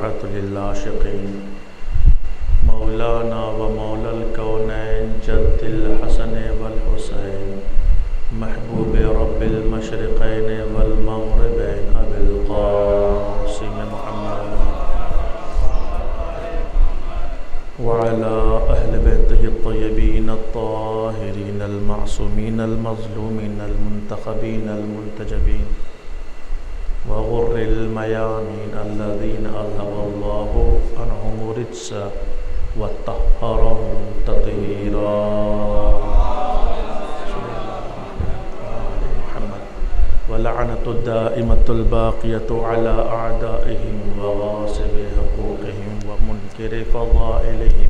الفاتحة للعاشقين مولانا ومولا الكونين جد الحسن والحسين محبوب رب المشرقين والمغربين أبي القاسم محمد وعلى أهل بيته الطيبين الطاهرين المعصومين المظلومين المنتخبين المنتجبين وغر الميامين الذين أذهب الله عنهم الرجس وطهرهم تطهيرا ولعنة الدائمة الباقية على أعدائهم وغاصب حقوقهم ومنكر فضائلهم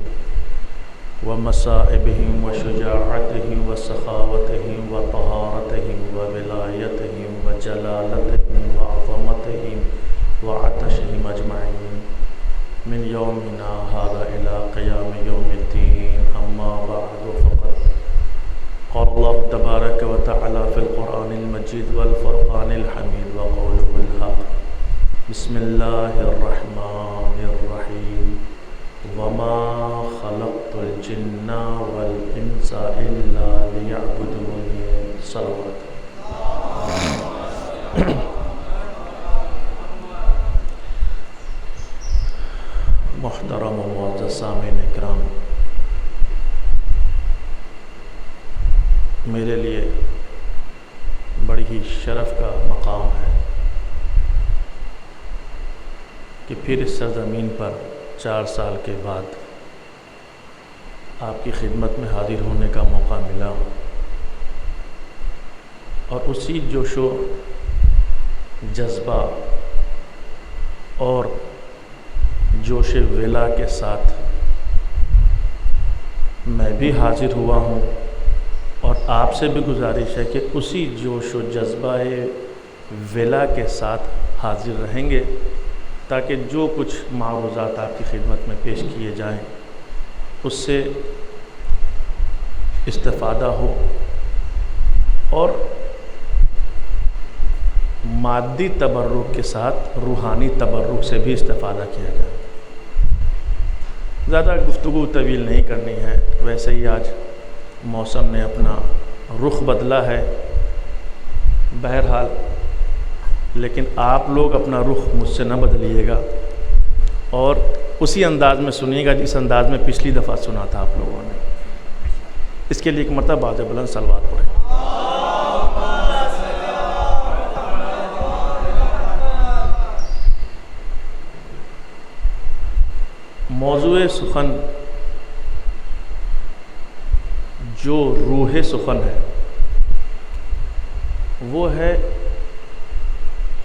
ومصائبهم وشجاعتهم وسخاوتهم وطهارتهم وولايتهم وجلالتهم وعظمتهم وعطشهم أجمعين من يومنا هذا إلى قيام يوم الدين. أما بعد فقد قال الله تبارك وتعالى في القرآن المجيد والفرقان الحميد وقوله الحق بسم الله الرحمن الرحيم وما خلقت الجن والإنس إلا ليعبدوني. صلوات. محترم و معزز سامعین اکرام، میرے لیے بڑی ہی شرف کا مقام ہے کہ پھر اس سرزمین پر 4 سال کے بعد آپ کی خدمت میں حاضر ہونے کا موقع ملا اور اسی جوش و جذبہ اور جوش ولا کے ساتھ میں بھی حاضر ہوا ہوں اور آپ سے بھی گزارش ہے کہ اسی جوش و جذبہ ولا کے ساتھ حاضر رہیں گے تاکہ جو کچھ معروضات آپ کی خدمت میں پیش کیے جائیں اس سے استفادہ ہو اور مادی تبرک کے ساتھ روحانی تبرک سے بھی استفادہ کیا جائے. زیادہ گفتگو طویل نہیں کرنی ہے، ویسے ہی آج موسم نے اپنا رخ بدلا ہے بہرحال، لیکن آپ لوگ اپنا رخ مجھ سے نہ بدلیے گا اور اسی انداز میں سنیے گا جس انداز میں پچھلی دفعہ سنا تھا آپ لوگوں نے. اس کے لیے ایک مرتبہ باز بلند صلوات پڑھیں. موضوع سخن جو روح سخن ہے وہ ہے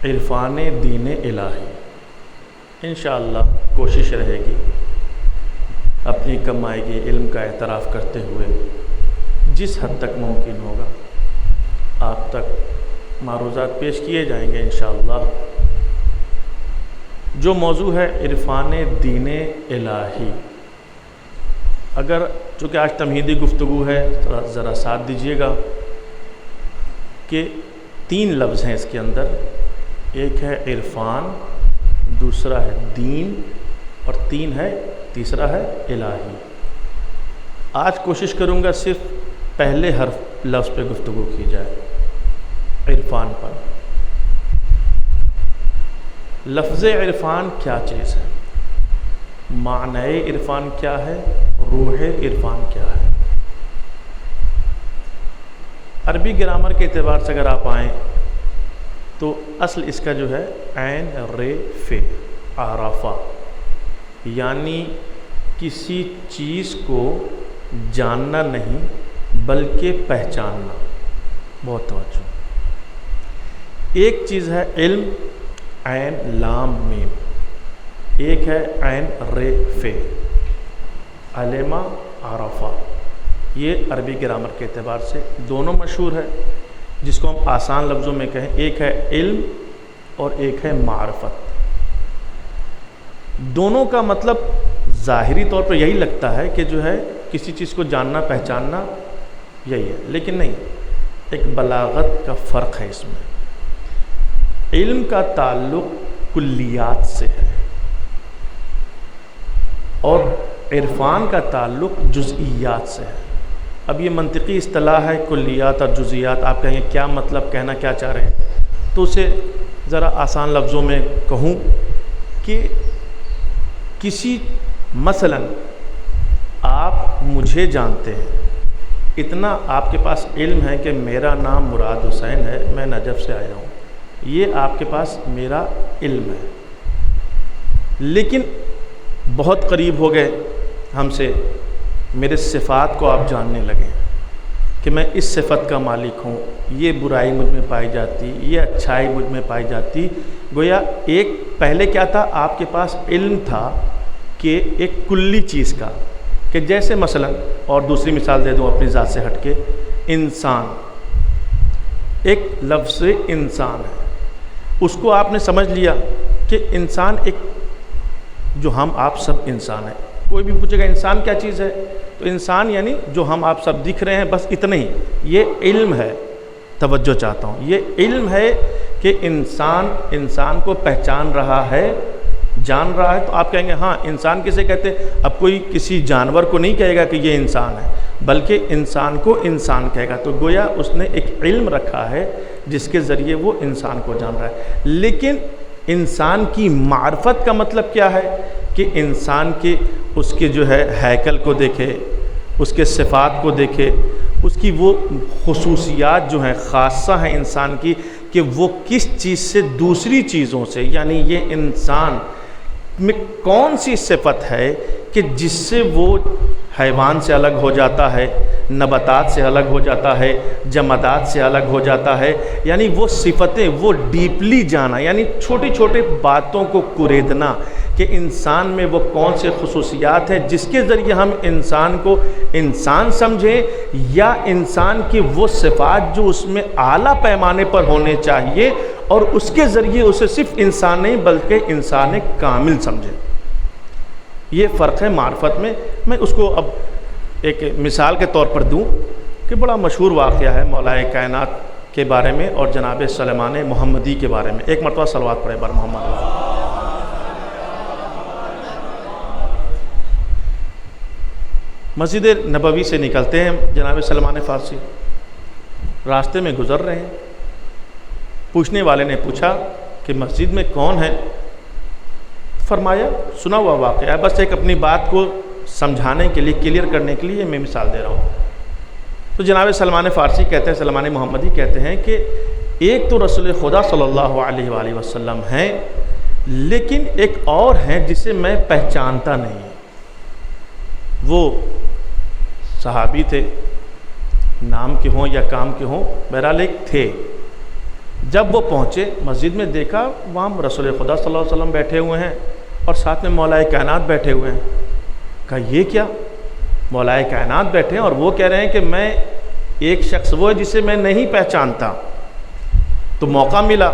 عرفان دین الہی. انشاءاللہ کوشش رہے گی اپنی کمائی کے علم کا اعتراف کرتے ہوئے جس حد تک ممکن ہوگا آپ تک معروضات پیش کیے جائیں گے انشاءاللہ. جو موضوع ہے عرفان دین الہی، اگر چونکہ آج تمہیدی گفتگو ہے ذرا ساتھ دیجیے گا کہ 3 لفظ ہیں اس کے اندر، ایک ہے عرفان، دوسرا ہے دین اور تیسرا ہے الہی. آج کوشش کروں گا صرف پہلے حرف لفظ پہ گفتگو کی جائے، عرفان پر. لفظ عرفان کیا چیز ہے، معنی عرفان کیا ہے، روح عرفان کیا ہے. عربی گرامر کے اعتبار سے اگر آپ آئیں تو اصل اس کا جو ہے عین ر ف عرفہ، یعنی کسی چیز کو جاننا نہیں بلکہ پہچاننا. بہت توجہ. ایک چیز ہے علم عین لام میم، ایک ہے عین ر ف علم عرفہ. یہ عربی گرامر کے اعتبار سے دونوں مشہور ہے، جس کو ہم آسان لفظوں میں کہیں ایک ہے علم اور ایک ہے معرفت. دونوں کا مطلب ظاہری طور پر یہی لگتا ہے کہ جو ہے کسی چیز کو جاننا پہچاننا یہی ہے، لیکن نہیں، ایک بلاغت کا فرق ہے اس میں. علم کا تعلق کلیات سے ہے، اور عرفان کا تعلق جزئیات سے ہے۔ اب یہ منطقی اصطلاح ہے کلیات اور جزئیات، آپ کہیں کیا مطلب، کہنا کیا چاہ رہے ہیں، تو اسے ذرا آسان لفظوں میں کہوں کہ کسی مثلاً آپ مجھے جانتے ہیں، اتنا آپ کے پاس علم ہے کہ میرا نام مراد حسین ہے، میں نجف سے آیا ہوں، یہ آپ کے پاس میرا علم ہے، لیکن بہت قریب ہو گئے ہم سے، میرے صفات کو آپ جاننے لگے کہ میں اس صفت کا مالک ہوں، یہ برائی مجھ میں پائی جاتی، یہ اچھائی مجھ میں پائی جاتی۔ گویا ایک پہلے کیا تھا، آپ کے پاس علم تھا کہ ایک کلی چیز کا، کہ جیسے مثلا، اور دوسری مثال دے دوں اپنی ذات سے ہٹ کے، انسان، ایک لفظ انسان ہے، اس کو آپ نے سمجھ لیا کہ انسان ایک، جو ہم آپ سب انسان ہیں۔ کوئی بھی پوچھے گا انسان کیا چیز ہے، تو انسان یعنی جو ہم آپ سب دکھ رہے ہیں، بس اتنا ہی، یہ علم ہے۔ توجہ چاہتا ہوں، یہ علم ہے کہ انسان کو پہچان رہا ہے، جان رہا ہے۔ تو آپ کہیں گے ہاں انسان کسے کہتے ہیں؟ اب کوئی کسی جانور کو نہیں کہے گا کہ یہ انسان ہے، بلکہ انسان کو انسان کہے گا۔ تو گویا اس نے ایک علم رکھا ہے جس کے ذریعے وہ انسان کو جان رہا ہے۔ لیکن انسان کی معرفت کا مطلب کیا ہے کہ انسان کے، اس کے جو ہے ہیکل کو دیکھے، اس کے صفات کو دیکھے، اس کی وہ خصوصیات جو ہیں خاصہ ہیں انسان کی، کہ وہ کس چیز سے دوسری چیزوں سے، یعنی یہ انسان میں کون سی صفت ہے کہ جس سے وہ حیوان سے الگ ہو جاتا ہے، نباتات سے الگ ہو جاتا ہے، جمادات سے الگ ہو جاتا ہے۔ یعنی وہ صفتیں، وہ ڈیپلی جانا، یعنی چھوٹی چھوٹی باتوں کو کریدنا کہ انسان میں وہ کون سے خصوصیات ہیں جس کے ذریعے ہم انسان کو انسان سمجھیں، یا انسان کی وہ صفات جو اس میں اعلیٰ پیمانے پر ہونے چاہیے، اور اس کے ذریعے اسے صرف انسان نہیں بلکہ انسان کامل سمجھیں۔ یہ فرق ہے معرفت میں۔ میں اس کو اب ایک مثال کے طور پر دوں کہ بڑا مشہور واقعہ ہے مولا کائنات کے بارے میں اور جناب سلیمان محمدی کے بارے میں۔ ایک مرتبہ صلوات پڑھے بر محمد۔ مسجد نبوی سے نکلتے ہیں جناب سلیمان فارسی، راستے میں گزر رہے ہیں، پوچھنے والے نے پوچھا کہ مسجد میں کون ہے؟ فرمایا سنا ہوا واقعہ ہے، بس ایک اپنی بات کو سمجھانے کے لیے، کلیئر کرنے کے لیے میں مثال دے رہا ہوں۔ تو جناب سلیمان فارسی کہتے ہیں، سلیمان محمدی کہتے ہیں کہ ایک تو رسول خدا صلی اللہ علیہ وآلہ وسلم ہیں، لیکن ایک اور ہیں جسے میں پہچانتا نہیں۔ وہ صحابی تھے، نام کے ہوں یا کام کے ہوں، بہرحال ایک تھے۔ جب وہ پہنچے مسجد میں، دیکھا وہاں رسول خدا صلی اللہ علیہ وسلم بیٹھے ہوئے ہیں اور ساتھ میں مولا کائنات بیٹھے ہوئے ہیں۔ کہا یہ کیا؟ مولا کائنات بیٹھے ہیں اور وہ کہہ رہے ہیں کہ میں ایک شخص وہ ہے جسے میں نہیں پہچانتا۔ تو موقع ملا،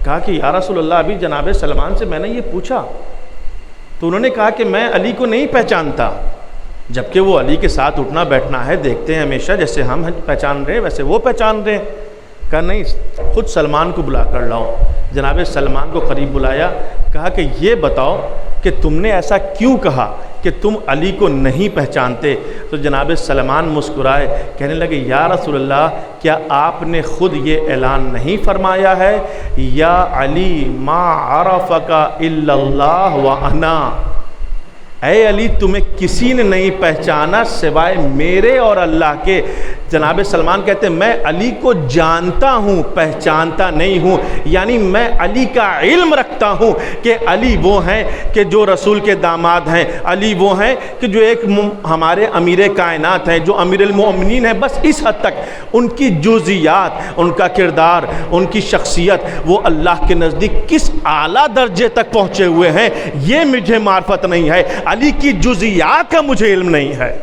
کہا کہ یا رسول اللہ، ابھی جناب سلمان سے میں نے یہ پوچھا تو انہوں نے کہا کہ میں علی کو نہیں پہچانتا، جبکہ وہ علی کے ساتھ اٹھنا بیٹھنا ہے، دیکھتے ہیں ہمیشہ، جیسے ہم پہچان رہے ہیں ویسے وہ پہچان رہے ہیں۔ کہا نہیں، خود سلمان کو بلا کر لاؤ۔ جناب سلمان کو قریب بلایا، کہا کہ یہ بتاؤ کہ تم نے ایسا کیوں کہا کہ تم علی کو نہیں پہچانتے؟ تو جناب سلمان مسکرائے، کہنے لگے یا رسول اللہ، کیا آپ نے خود یہ اعلان نہیں فرمایا ہے، یا علی ما عرفک الا اللہ وانا، اے علی تمہیں کسی نے نہیں پہچانا سوائے میرے اور اللہ کے۔ جناب سلمان کہتے ہیں میں علی کو جانتا ہوں، پہچانتا نہیں ہوں، یعنی میں علی کا علم رکھتا ہوں کہ علی وہ ہیں کہ جو رسول کے داماد ہیں، علی وہ ہیں کہ جو ایک ہمارے امیر کائنات ہیں، جو امیر المؤمنین ہیں، بس اس حد تک ان کی جزئیات، ان کا کردار، ان کی شخصیت، وہ اللہ کے نزدیک کس اعلیٰ درجے تک پہنچے ہوئے ہیں، یہ مجھے معرفت نہیں ہے، علی کی جزئیات کا مجھے علم نہیں ہے۔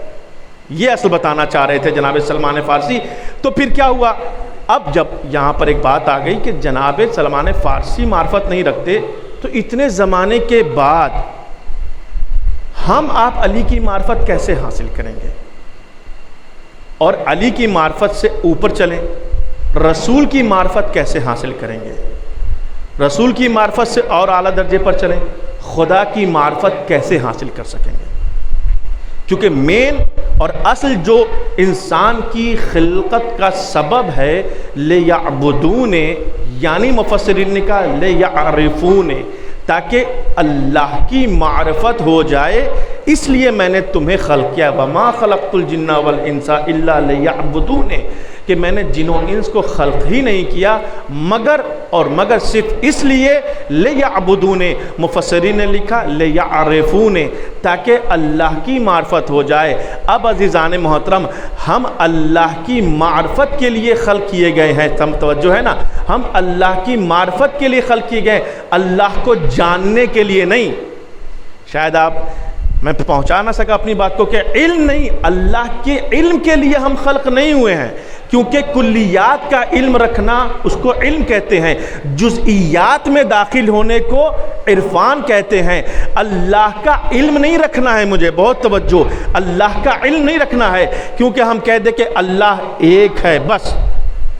یہ اصل بتانا چاہ رہے تھے جناب سلمان فارسی۔ تو پھر کیا ہوا؟ اب جب یہاں پر ایک بات آ گئی کہ جناب سلمان فارسی معرفت نہیں رکھتے، تو اتنے زمانے کے بعد ہم آپ علی کی معرفت کیسے حاصل کریں گے؟ اور علی کی معرفت سے اوپر چلیں، رسول کی معرفت کیسے حاصل کریں گے؟ رسول کی معرفت سے اور اعلیٰ درجے پر چلیں، خدا کی معرفت کیسے حاصل کر سکیں گے؟ کیونکہ مین اور اصل جو انسان کی خلقت کا سبب ہے لیعبدون، یعنی مفسرین نے کہا لیعرفون، تاکہ اللہ کی معرفت ہو جائے، اس لیے میں نے تمہیں خلق کیا۔ وما خلقت الجن والانس الا لیعبدون، کہ میں نے جن و انس کو خلق ہی نہیں کیا مگر صرف اس لیے لیعبدون، مفسرین نے لکھا لیعرفون، تاکہ اللہ کی معرفت ہو جائے۔ اب عزیزان محترم، ہم اللہ کی معرفت کے لیے خلق کیے گئے ہیں، توجہ ہے نا، ہم اللہ کی معرفت کے لیے خلق کیے گئے، اللہ کو جاننے کے لیے نہیں۔ شاید میں پہنچا نہ سکا اپنی بات کو کہ علم نہیں، اللہ کے علم کے لیے ہم خلق نہیں ہوئے ہیں، کیونکہ کلیات کا علم رکھنا اس کو علم کہتے ہیں، جزئیات میں داخل ہونے کو عرفان کہتے ہیں۔ اللہ کا علم نہیں رکھنا ہے، مجھے بہت توجہ، اللہ کا علم نہیں رکھنا ہے، کیونکہ ہم کہہ دیں کہ اللہ ایک ہے، بس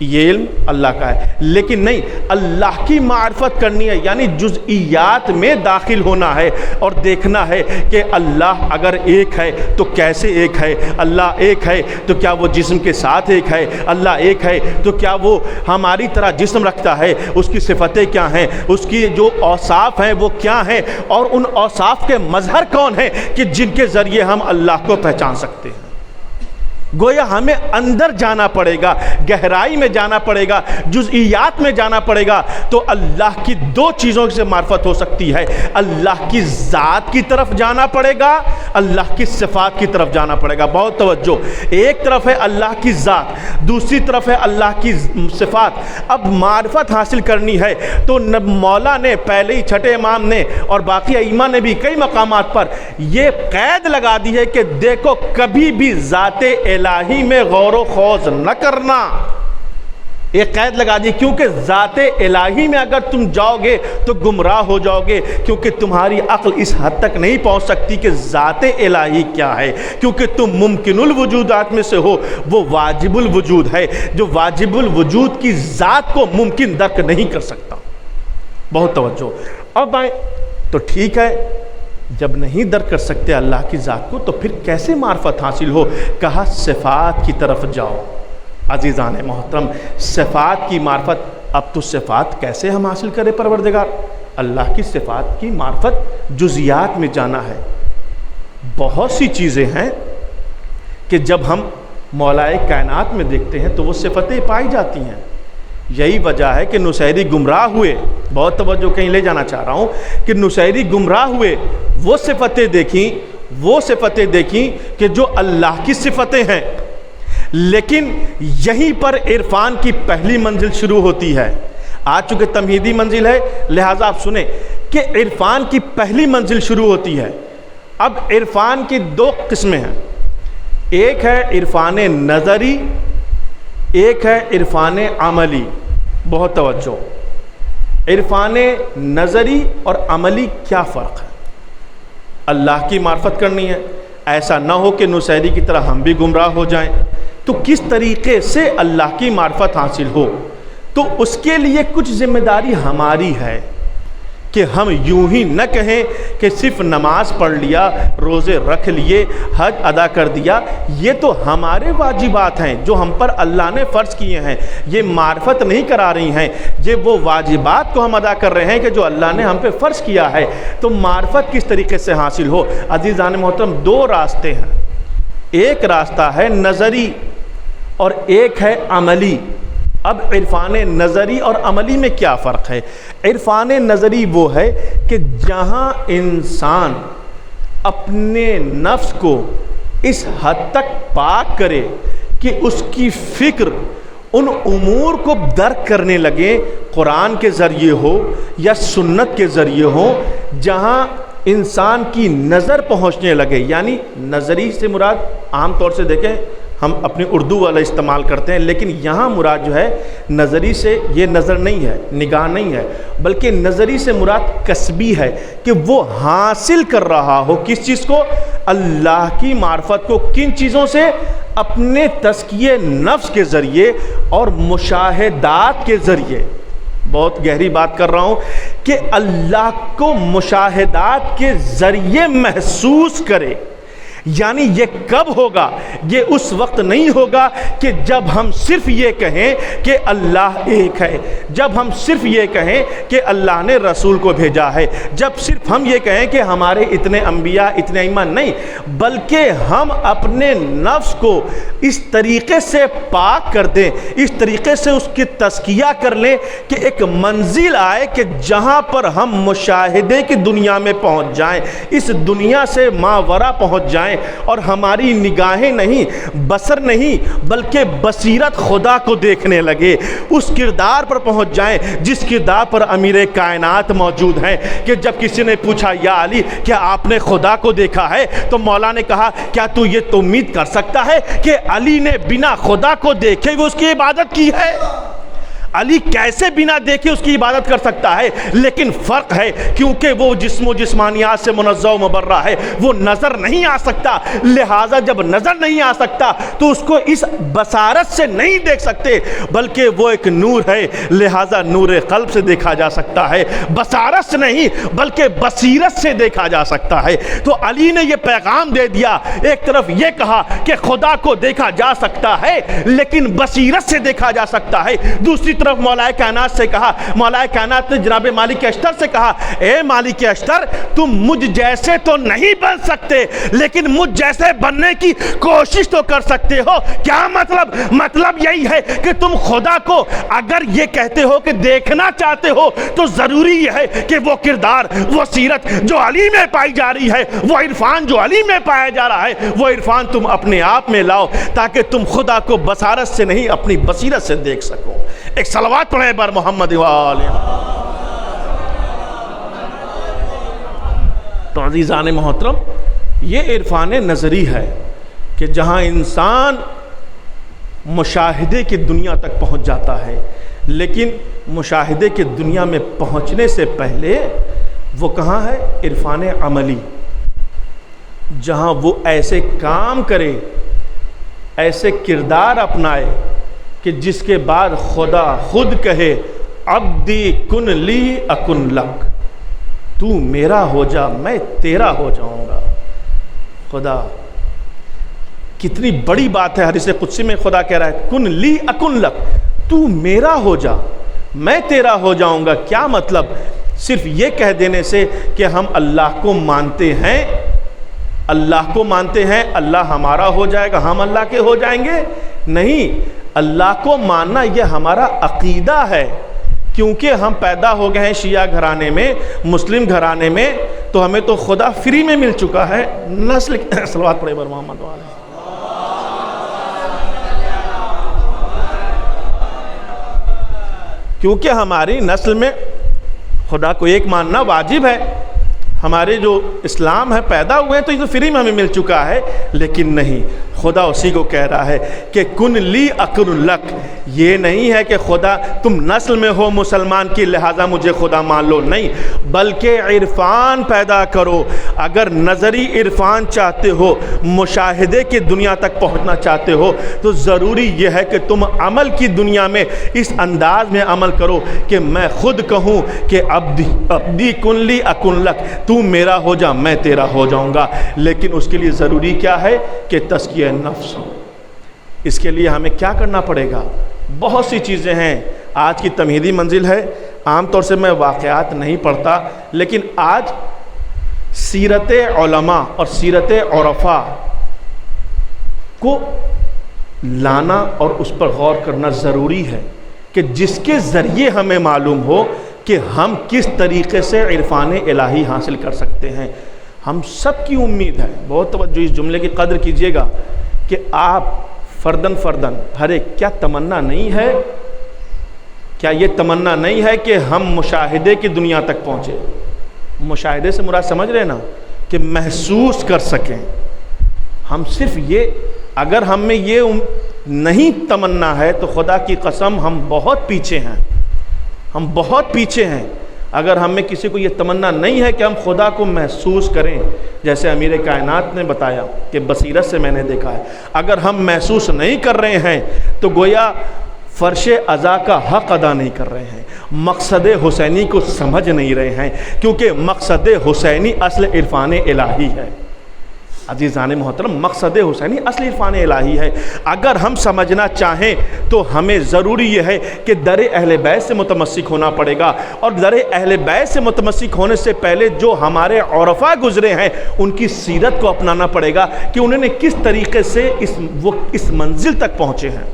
یہ علم اللہ کا ہے، لیکن نہیں، اللہ کی معرفت کرنی ہے، یعنی جزئیات میں داخل ہونا ہے اور دیکھنا ہے کہ اللہ اگر ایک ہے تو کیسے ایک ہے، اللہ ایک ہے تو کیا وہ جسم کے ساتھ ایک ہے، اللہ ایک ہے تو کیا وہ ہماری طرح جسم رکھتا ہے، اس کی صفتیں کیا ہیں، اس کی جو اوصاف ہیں وہ کیا ہیں، اور ان اوصاف کے مظہر کون ہیں کہ جن کے ذریعے ہم اللہ کو پہچان سکتے ہیں۔ گویا ہمیں اندر جانا پڑے گا، گہرائی میں جانا پڑے گا، جزئیات میں جانا پڑے گا، تو اللہ کی دو چیزوں سے معرفت ہو سکتی ہے، اللہ کی ذات کی طرف جانا پڑے گا، اللہ کی صفات کی طرف جانا پڑے گا۔ بہت توجہ، ایک طرف ہے اللہ کی ذات، دوسری طرف ہے اللہ کی صفات۔ اب معرفت حاصل کرنی ہے تو مولا نے پہلے ہی چھٹے امام نے اور باقی ائمہ نے بھی کئی مقامات پر یہ قید لگا دی ہے کہ دیکھو کبھی بھی ذات الہی میں غور و خوض نہ کرنا، ایک قید لگا دی، کیونکہ ذات الہی میں اگر تم جاؤ گے تو گمراہ ہو جاؤ گے، کیونکہ تمہاری عقل اس حد تک نہیں پہنچ سکتی کہ ذات الہی کیا ہے، کیونکہ تم ممکن الوجودات میں سے ہو، وہ واجب الوجود ہے، جو واجب الوجود کی ذات کو ممکن درک نہیں کر سکتا۔ بہت توجہ۔ اب آئیں تو ٹھیک ہے، جب نہیں درک کر سکتے اللہ کی ذات کو تو پھر کیسے معرفت حاصل ہو؟ کہا صفات کی طرف جاؤ۔ عزیزان محترم، صفات کی معرفت، اب تو صفات کیسے ہم حاصل کریں پروردگار؟ اللہ کی صفات کی معرفت جزئیات میں جانا ہے۔ بہت سی چیزیں ہیں کہ جب ہم مولائے کائنات میں دیکھتے ہیں تو وہ صفتیں پائی جاتی ہیں۔ یہی وجہ ہے کہ نصیری گمراہ ہوئے، بہت توجہ کہیں لے جانا چاہ رہا ہوں کہ نصیری گمراہ ہوئے، وہ صفتیں دیکھیں کہ جو اللہ کی صفتیں ہیں، لیکن یہیں پر عرفان کی پہلی منزل شروع ہوتی ہے۔ آج چونکہ تمہیدی منزل ہے لہٰذا آپ سنیں کہ عرفان کی پہلی منزل شروع ہوتی ہے۔ اب عرفان کی دو قسمیں ہیں، ایک ہے عرفان نظری، ایک ہے عرفان عملی۔ بہت توجہ، عرفان نظری اور عملی کیا فرق ہے؟ اللہ کی معرفت کرنی ہے، ایسا نہ ہو کہ نصیری کی طرح ہم بھی گمراہ ہو جائیں، تو کس طریقے سے اللہ کی معرفت حاصل ہو؟ تو اس کے لیے کچھ ذمہ داری ہماری ہے کہ ہم یوں ہی نہ کہیں کہ صرف نماز پڑھ لیا، روزے رکھ لیے، حج ادا کر دیا، یہ تو ہمارے واجبات ہیں جو ہم پر اللہ نے فرض کیے ہیں، یہ معرفت نہیں کرا رہی ہیں، یہ وہ واجبات کو ہم ادا کر رہے ہیں کہ جو اللہ نے ہم پہ فرض کیا ہے۔ تو معرفت کس طریقے سے حاصل ہو؟ عزیزان محترم، دو راستے ہیں، ایک راستہ ہے نظری اور ایک ہے عملی۔ اب عرفان نظری اور عملی میں کیا فرق ہے؟ عرفان نظری وہ ہے کہ جہاں انسان اپنے نفس کو اس حد تک پاک کرے کہ اس کی فکر ان امور کو درک کرنے لگے، قرآن کے ذریعے ہو یا سنت کے ذریعے ہو، جہاں انسان کی نظر پہنچنے لگے، یعنی نظری سے مراد عام طور سے دیکھیں ہم اپنی اردو والا استعمال کرتے ہیں، لیکن یہاں مراد جو ہے نظری سے یہ نظر نہیں ہے، نگاہ نہیں ہے، بلکہ نظری سے مراد کسبی ہے کہ وہ حاصل کر رہا ہو کس چیز کو؟ اللہ کی معرفت کو۔ کن چیزوں سے؟ اپنے تزکیے نفس کے ذریعے اور مشاہدات کے ذریعے۔ بہت گہری بات کر رہا ہوں کہ اللہ کو مشاہدات کے ذریعے محسوس کرے، یعنی یہ کب ہوگا؟ یہ اس وقت نہیں ہوگا کہ جب ہم صرف یہ کہیں کہ اللہ ایک ہے، جب ہم صرف یہ کہیں کہ اللہ نے رسول کو بھیجا ہے، جب صرف ہم یہ کہیں کہ ہمارے اتنے انبیاء اتنے ایمان، نہیں، بلکہ ہم اپنے نفس کو اس طریقے سے پاک کر دیں، اس طریقے سے اس کی تزکیہ کر لیں کہ ایک منزل آئے کہ جہاں پر ہم مشاہدے کی دنیا میں پہنچ جائیں، اس دنیا سے ماورا پہنچ جائیں، اور ہماری نگاہیں نہیں، بصر نہیں، بلکہ بصیرت خدا کو دیکھنے لگے، اس کردار پر پہنچ جائیں جس کردار پر امیر کائنات موجود ہیں، کہ جب کسی نے پوچھا یا علی کیا آپ نے خدا کو دیکھا ہے، تو مولا نے کہا کیا تو یہ تو امید کر سکتا ہے کہ علی نے بنا خدا کو دیکھے وہ اس کی عبادت کی ہے؟ علی کیسے بنا دیکھے اس کی عبادت کر سکتا ہے؟ لیکن فرق ہے، کیونکہ وہ جسم و جسمانیات سے منزہ و مبرہ ہے، وہ نظر نہیں آ سکتا، لہٰذا جب نظر نہیں آ سکتا تو اس کو اس بصارت سے نہیں دیکھ سکتے، بلکہ وہ ایک نور ہے، لہٰذا نور قلب سے دیکھا جا سکتا ہے، بصارت سے نہیں بلکہ بصیرت سے دیکھا جا سکتا ہے۔ تو علی نے یہ پیغام دے دیا، ایک طرف یہ کہا کہ خدا کو دیکھا جا سکتا ہے لیکن بصیرت سے دیکھا جا سکتا ہے، دوسری طرف مولا کائنات سے کہا، مولا کائنات نے جناب مالک اشتر سے کہا، اے مالک اشتر تم مجھ جیسے تو نہیں بن سکتے لیکن مجھ جیسے بننے کی کوشش تو کر سکتے ہو۔ کیا مطلب؟ مطلب یہی ہے کہ تم خدا کو اگر یہ کہتے ہو کہ دیکھنا چاہتے ہو تو ضروری یہ ہے کہ وہ کردار، وہ سیرت جو علی میں پائی جا رہی ہے، وہ عرفان جو علی میں پایا جا رہا ہے، وہ عرفان تم اپنے آپ میں لاؤ تاکہ تم خدا کو بصارت سے نہیں اپنی بصیرت سے دیکھ سکو۔ ایک صلوات پڑھیں بار محمد و آلہ۔ تو عزیزان محترم، یہ عرفان نظری ہے کہ جہاں انسان مشاہدے کی دنیا تک پہنچ جاتا ہے، لیکن مشاہدے کی دنیا میں پہنچنے سے پہلے وہ کہاں ہے؟ عرفان عملی، جہاں وہ ایسے کام کرے، ایسے کردار اپنائے کہ جس کے بعد خدا خود کہے عبدی کن لی اکن لک، تو میرا ہو جا میں تیرا ہو جاؤں گا۔ خدا کتنی بڑی بات ہے، حدیث قدسی میں خدا کہہ رہا ہے کن لی اکن لک، تو میرا ہو جا میں تیرا ہو جاؤں گا۔ کیا مطلب؟ صرف یہ کہہ دینے سے کہ ہم اللہ کو مانتے ہیں، اللہ کو مانتے ہیں اللہ ہمارا ہو جائے گا، ہم اللہ کے ہو جائیں گے؟ نہیں، اللہ کو ماننا یہ ہمارا عقیدہ ہے، کیونکہ ہم پیدا ہو گئے ہیں شیعہ گھرانے میں، مسلم گھرانے میں، تو ہمیں تو خدا فری میں مل چکا ہے۔ نسل صلوات پڑھے بر محمد والے۔ کیونکہ ہماری نسل میں خدا کو ایک ماننا واجب ہے، ہمارے جو اسلام ہے پیدا ہوئے تو یہ تو فری میں ہمیں مل چکا ہے، لیکن نہیں، خدا اسی کو کہہ رہا ہے کہ کن لی اکن لک۔ یہ نہیں ہے کہ خدا تم نسل میں ہو مسلمان کی لہٰذا مجھے خدا مان لو، نہیں، بلکہ عرفان پیدا کرو۔ اگر نظری عرفان چاہتے ہو، مشاہدے کی دنیا تک پہنچنا چاہتے ہو، تو ضروری یہ ہے کہ تم عمل کی دنیا میں اس انداز میں عمل کرو کہ میں خود کہوں کہ عبدی کن لی اکن لک، تو میرا ہو جا میں تیرا ہو جاؤں گا۔ لیکن اس کے لیے ضروری کیا ہے؟ کہ تزکیہ نفس ہو۔ اس کے لیے ہمیں کیا کرنا پڑے گا؟ بہت سی چیزیں ہیں۔ آج کی تمہیدی منزل ہے، عام طور سے میں واقعات نہیں پڑھتا، لیکن آج سیرت علماء اور سیرت عرفاء کو لانا اور اس پر غور کرنا ضروری ہے کہ جس کے ذریعے ہمیں معلوم ہو کہ ہم کس طریقے سے عرفان الہی حاصل کر سکتے ہیں۔ ہم سب کی امید ہے، بہت توجہ اس جملے کی قدر کیجئے گا، کہ آپ فردن ہر ایک کیا تمنا نہیں ہے، کیا یہ تمنا نہیں ہے کہ ہم مشاہدے کی دنیا تک پہنچے؟ مشاہدے سے مراد سمجھ رہے نا کہ محسوس کر سکیں۔ ہم صرف یہ، اگر ہم میں یہ نہیں تمنا ہے تو خدا کی قسم ہم بہت پیچھے ہیں، ہم بہت پیچھے ہیں۔ اگر ہم میں کسی کو یہ تمنا نہیں ہے کہ ہم خدا کو محسوس کریں، جیسے امیر کائنات نے بتایا کہ بصیرت سے میں نے دیکھا ہے، اگر ہم محسوس نہیں کر رہے ہیں تو گویا فرش عزا کا حق ادا نہیں کر رہے ہیں، مقصد حسینی کو سمجھ نہیں رہے ہیں، کیونکہ مقصد حسینی اصل عرفان الہی ہے۔ عزیزان محترم مقصد حسینی اصل عرفان الہی ہے. اگر ہم سمجھنا چاہیں تو ہمیں ضروری یہ ہے کہ در اہل بیت سے متمسک ہونا پڑے گا, اور در اہل بیت سے متمسک ہونے سے پہلے جو ہمارے عرفاء گزرے ہیں ان کی سیرت کو اپنانا پڑے گا کہ انہوں نے کس طریقے سے اس منزل تک پہنچے ہیں.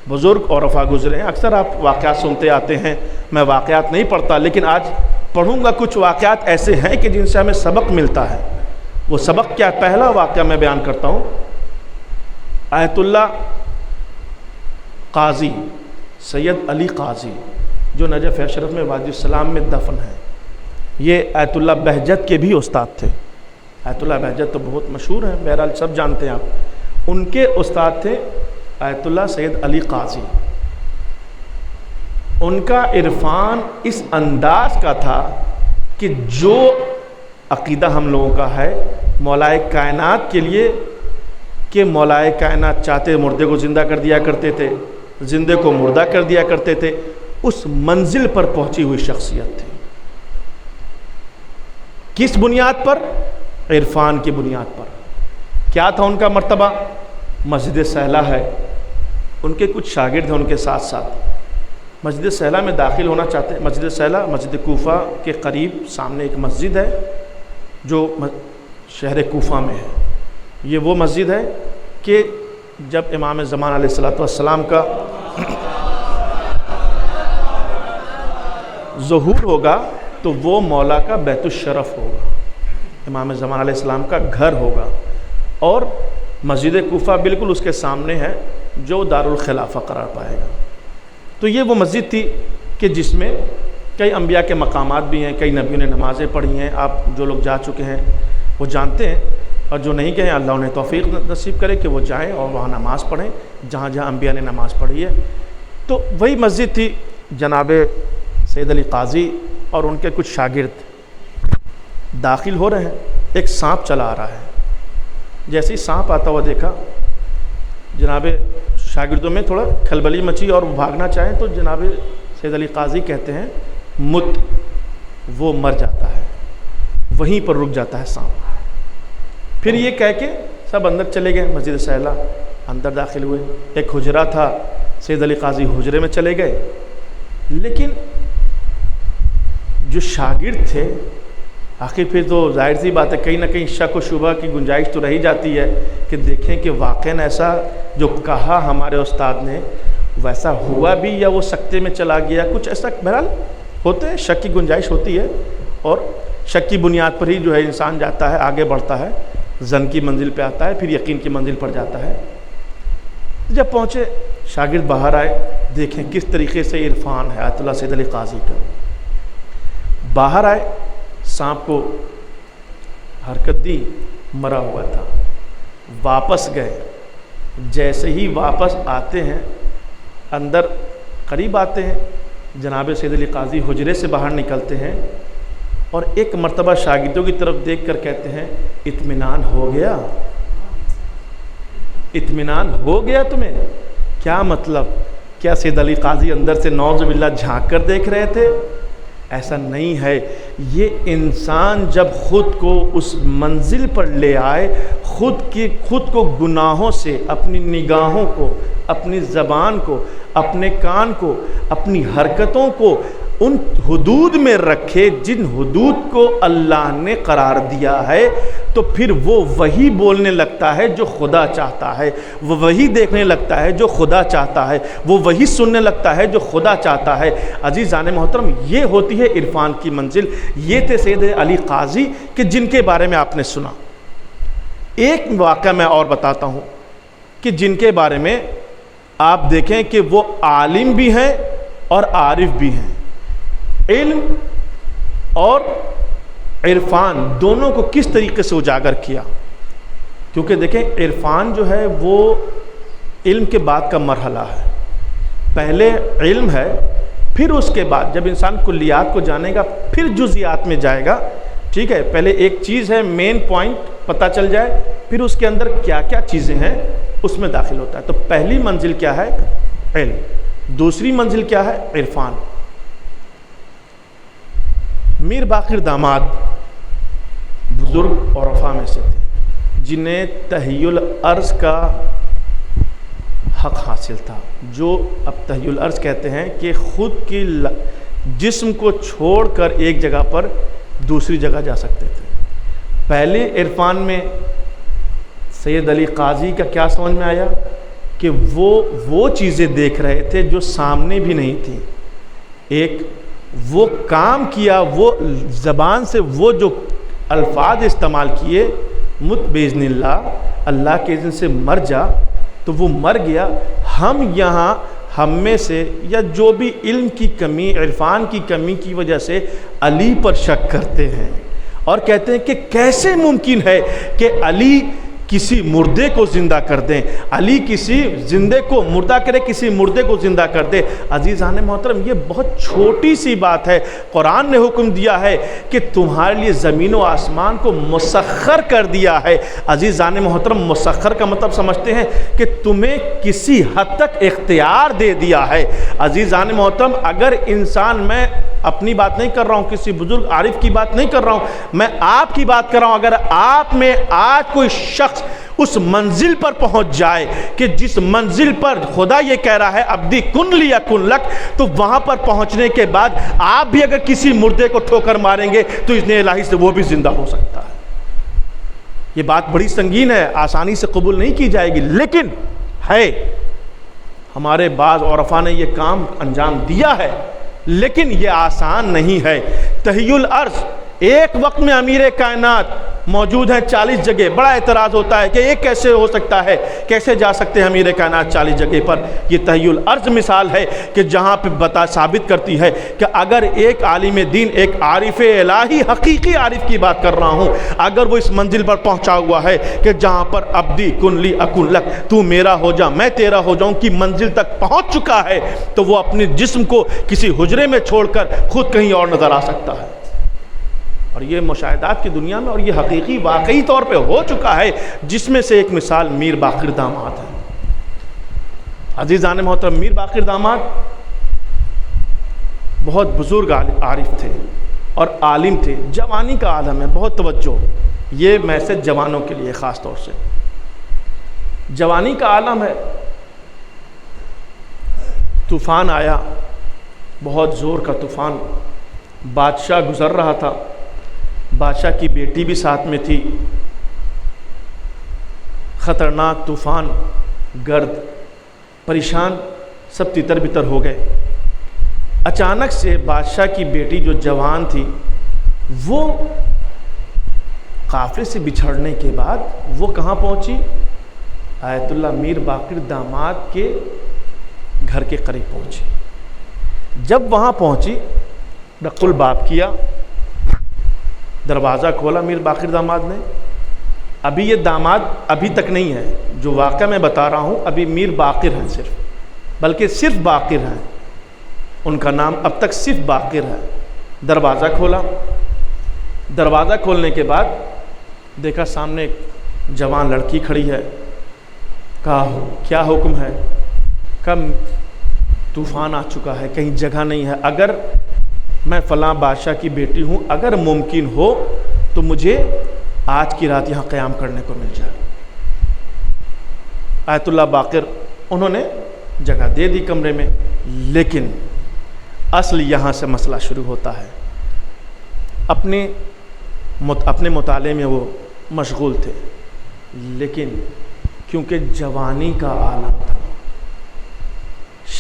بزرگ عرفاء گزرے ہیں, اکثر آپ واقعات سنتے آتے ہیں, میں واقعات نہیں پڑھتا لیکن آج پڑھوں گا. کچھ واقعات ایسے ہیں کہ جن سے ہمیں سبق ملتا ہے. وہ سبق کیا؟ پہلا واقعہ میں بیان کرتا ہوں. آیت اللہ قاضی سید علی قاضی جو نجف اشرف میں وادی السلام میں دفن ہے, یہ آیت اللہ بہجت کے بھی استاد تھے. آیت اللہ بہجت تو بہت مشہور ہیں, بہرحال سب جانتے ہیں آپ. ان کے استاد تھے آیت اللہ سید علی قاضی. ان کا عرفان اس انداز کا تھا کہ جو عقیدہ ہم لوگوں کا ہے مولائے کائنات کے لیے کہ مولائے کائنات چاہتے مردے کو زندہ کر دیا کرتے تھے, زندے کو مردہ کر دیا کرتے تھے, اس منزل پر پہنچی ہوئی شخصیت تھی. کس بنیاد پر؟ عرفان کی بنیاد پر. کیا تھا ان کا مرتبہ؟ مسجد سہلہ ہے, ان کے کچھ شاگرد ہیں ان کے ساتھ ساتھ. مسجد سہلہ میں داخل ہونا چاہتے ہیں. مسجد سہلہ مسجد کوفہ کے قریب سامنے ایک مسجد ہے جو شہر کوفہ میں ہے. یہ وہ مسجد ہے کہ جب امام زمان علیہ السلام کا ظہور ہوگا تو وہ مولا کا بیت الشرف ہوگا, امام زمان علیہ السلام کا گھر ہوگا, اور مسجد کوفہ بالکل اس کے سامنے ہے جو دارالخلافہ قرار پائے گا. تو یہ وہ مسجد تھی کہ جس میں کئی انبیاء کے مقامات بھی ہیں, کئی نبیوں نے نمازیں پڑھی ہیں. آپ جو لوگ جا چکے ہیں وہ جانتے ہیں, اور جو نہیں گئے اللہ انہیں توفیق نصیب کرے کہ وہ جائیں اور وہاں نماز پڑھیں جہاں جہاں انبیاء نے نماز پڑھی ہے. تو وہی مسجد تھی. جناب سید علی قاضی اور ان کے کچھ شاگرد داخل ہو رہے ہیں. ایک سانپ چلا آ رہا ہے. جیسے ہی سانپ آتا ہوا دیکھا, جناب شاگردوں میں تھوڑا کھلبلی مچی اور وہ بھاگنا چاہیں تو جناب سید علی قاضی کہتے ہیں مت, وہ مر جاتا ہے, وہیں پر رک جاتا ہے سانپ. پھر یہ کہہ کے سب اندر چلے گئے. مسجد سہلہ اندر داخل ہوئے. ایک حجرہ تھا, سید علی قاضی حجرے میں چلے گئے. لیکن جو شاگرد تھے, آخر پھر تو ظاہر سی بات ہے کہیں نہ کہیں شک و شبہ کی گنجائش تو رہی جاتی ہے کہ دیکھیں کہ واقعاً ایسا جو کہا ہمارے استاد نے ویسا ہوا بھی یا وہ سکتے میں چلا گیا. کچھ ایسا بہرحال ہوتے ہیں, شک کی گنجائش ہوتی ہے, اور شک کی بنیاد پر ہی جو ہے انسان جاتا ہے, آگے بڑھتا ہے, ظن کی منزل پہ آتا ہے, پھر یقین کی منزل پر جاتا ہے. جب پہنچے شاگرد باہر آئے, دیکھیں کس طریقے سے عرفان ہے آیت اللہ سید علی قاضی کا. باہر آئے, سانپ کو حرکت دی, مرا ہوا تھا. واپس گئے. جیسے ہی واپس آتے ہیں, اندر قریب آتے ہیں, جناب سید علی قاضی حجرے سے باہر نکلتے ہیں اور ایک مرتبہ شاگردوں کی طرف دیکھ کر کہتے ہیں اطمینان ہو گیا, اطمینان ہو گیا تمہیں. کیا مطلب؟ کیا سید علی قاضی اندر سے نعوذ باللہ جھانک کر دیکھ رہے تھے؟ ایسا نہیں ہے. یہ انسان جب خود کو اس منزل پر لے آئے, خود کو گناہوں سے, اپنی نگاہوں کو, اپنی زبان کو, اپنے کان کو, اپنی حرکتوں کو ان حدود میں رکھے جن حدود کو اللہ نے قرار دیا ہے, تو پھر وہ وہی بولنے لگتا ہے جو خدا چاہتا ہے, وہ وہی دیکھنے لگتا ہے جو خدا چاہتا ہے, وہ وہی سننے لگتا ہے جو خدا چاہتا ہے. عزیزان محترم, یہ ہوتی ہے عرفان کی منزل. یہ تھے سید علی قاضی کہ جن کے بارے میں آپ نے سنا. ایک واقعہ میں اور بتاتا ہوں کہ جن کے بارے میں آپ دیکھیں کہ وہ عالم بھی ہیں اور عارف بھی ہیں. علم اور عرفان دونوں کو کس طریقے سے اجاگر کیا. کیونکہ دیکھیں عرفان جو ہے وہ علم کے بعد کا مرحلہ ہے. پہلے علم ہے, پھر اس کے بعد جب انسان کلیات کو جانے گا پھر جزیات میں جائے گا. ٹھیک ہے, پہلے ایک چیز ہے مین پوائنٹ پتہ چل جائے, پھر اس کے اندر کیا کیا چیزیں ہیں اس میں داخل ہوتا ہے. تو پہلی منزل کیا ہے؟ علم. دوسری منزل کیا ہے؟ عرفان. میر باقر داماد بزرگ عرفاء میں سے تھے. جنہیں تحیی الارض کا حق حاصل تھا، جو اب تحیی الارض کہتے ہیں کہ خود کی جسم کو چھوڑ کر ایک جگہ پر دوسری جگہ جا سکتے تھے۔ پہلے عرفان میں سید علی قاضی کا کیا سمجھ میں آیا کہ وہ چیزیں دیکھ رہے تھے جو سامنے بھی نہیں تھیں، ایک وہ کام کیا، وہ زبان سے وہ جو الفاظ استعمال کیے، مت باذن اللہ، اللہ کے اذن سے مر جا، تو وہ مر گیا۔ ہم یہاں ہم میں سے یا جو بھی علم کی کمی، عرفان کی کمی کی وجہ سے علی پر شک کرتے ہیں اور کہتے ہیں کہ کیسے ممکن ہے کہ علی کسی مردے کو زندہ کر دیں، علی کسی زندے کو مردہ کرے، کسی مردے کو زندہ کر دے۔ عزیزان محترم، یہ بہت چھوٹی سی بات ہے۔ قرآن نے حکم دیا ہے کہ تمہارے لیے زمین و آسمان کو مسخر کر دیا ہے۔ عزیزان محترم، مسخر کا مطلب سمجھتے ہیں کہ تمہیں کسی حد تک اختیار دے دیا ہے۔ عزیزان محترم، اگر انسان، میں اپنی بات نہیں کر رہا ہوں، کسی بزرگ عارف کی بات نہیں کر رہا ہوں، میں آپ کی بات کر رہا ہوں، اگر آپ میں آج کوئی شخص اس منزل پر پہنچ جائے کہ جس منزل پر خدا یہ کہہ رہا ہے عبدی کن لی کن لک، تو وہاں پر پہنچنے کے بعد آپ بھی اگر کسی مردے کو ٹھوکر ماریں گے تو اذن الہی سے وہ بھی زندہ ہو سکتا ہے۔ یہ بات بڑی سنگین ہے، آسانی سے قبول نہیں کی جائے گی، لیکن ہے، ہمارے بعض عرفاء نے یہ کام انجام دیا ہے، لیکن یہ آسان نہیں ہے۔ تحیی الارض، ایک وقت میں امیر کائنات موجود ہیں 40 جگہ۔ بڑا اعتراض ہوتا ہے کہ یہ کیسے ہو سکتا ہے، کیسے جا سکتے ہیں امیر کائنات 40 جگہ پر؟ یہ تحیی الارض مثال ہے کہ جہاں پہ ثابت کرتی ہے کہ اگر ایک عالم دین، ایک عارف الہی، حقیقی عارف کی بات کر رہا ہوں، اگر وہ اس منزل پر پہنچا ہوا ہے کہ جہاں پر عبدی کن لی اکن لک، تو میرا ہو جا میں تیرا ہو جاؤں کی منزل تک پہنچ چکا ہے، تو وہ اپنے جسم کو کسی حجرے میں چھوڑ کر خود کہیں اور نظر آ سکتا ہے۔ اور یہ مشاہدات کی دنیا میں، اور یہ حقیقی واقعی طور پہ ہو چکا ہے، جس میں سے ایک مثال میر باقر داماد ہے۔ عزیزان محترم، میر باقر داماد بہت بزرگ عارف تھے اور عالم تھے، جوانی کا عالم ہے، بہت توجہ، یہ میسج جوانوں کے لیے خاص طور سے، جوانی کا عالم ہے۔ طوفان آیا، بہت زور کا طوفان، بادشاہ گزر رہا تھا، بادشاہ کی بیٹی بھی ساتھ میں تھی، خطرناک طوفان، گرد، پریشان، سب تتر بتر ہو گئے۔ اچانک سے بادشاہ کی بیٹی جو جوان تھی، وہ قافلے سے بچھڑنے کے بعد وہ کہاں پہنچی؟ آیت اللہ میر باقر داماد کے گھر کے قریب پہنچی۔ جب وہاں پہنچی، رق الباب کیا، دروازہ کھولا میر باقر داماد نے۔ ابھی یہ داماد ابھی تک نہیں ہے، جو واقعہ میں بتا رہا ہوں، ابھی میر باقر ہیں صرف، بلکہ صرف باقر ہیں، ان کا نام اب تک صرف باقر ہے۔ دروازہ کھولا، دروازہ کھولنے کے بعد دیکھا سامنے ایک جوان لڑکی کھڑی ہے۔ کہا کیا حکم ہے؟ کہا طوفان آ چکا ہے، کہیں جگہ نہیں ہے، اگر میں فلاں بادشاہ کی بیٹی ہوں، اگر ممکن ہو تو مجھے آج کی رات یہاں قیام کرنے کو مل جائے۔ آیت اللہ باقر انہوں نے جگہ دے دی کمرے میں، لیکن اصل یہاں سے مسئلہ شروع ہوتا ہے۔ اپنے مطالعے میں وہ مشغول تھے، لیکن کیونکہ جوانی کا عالم تھا،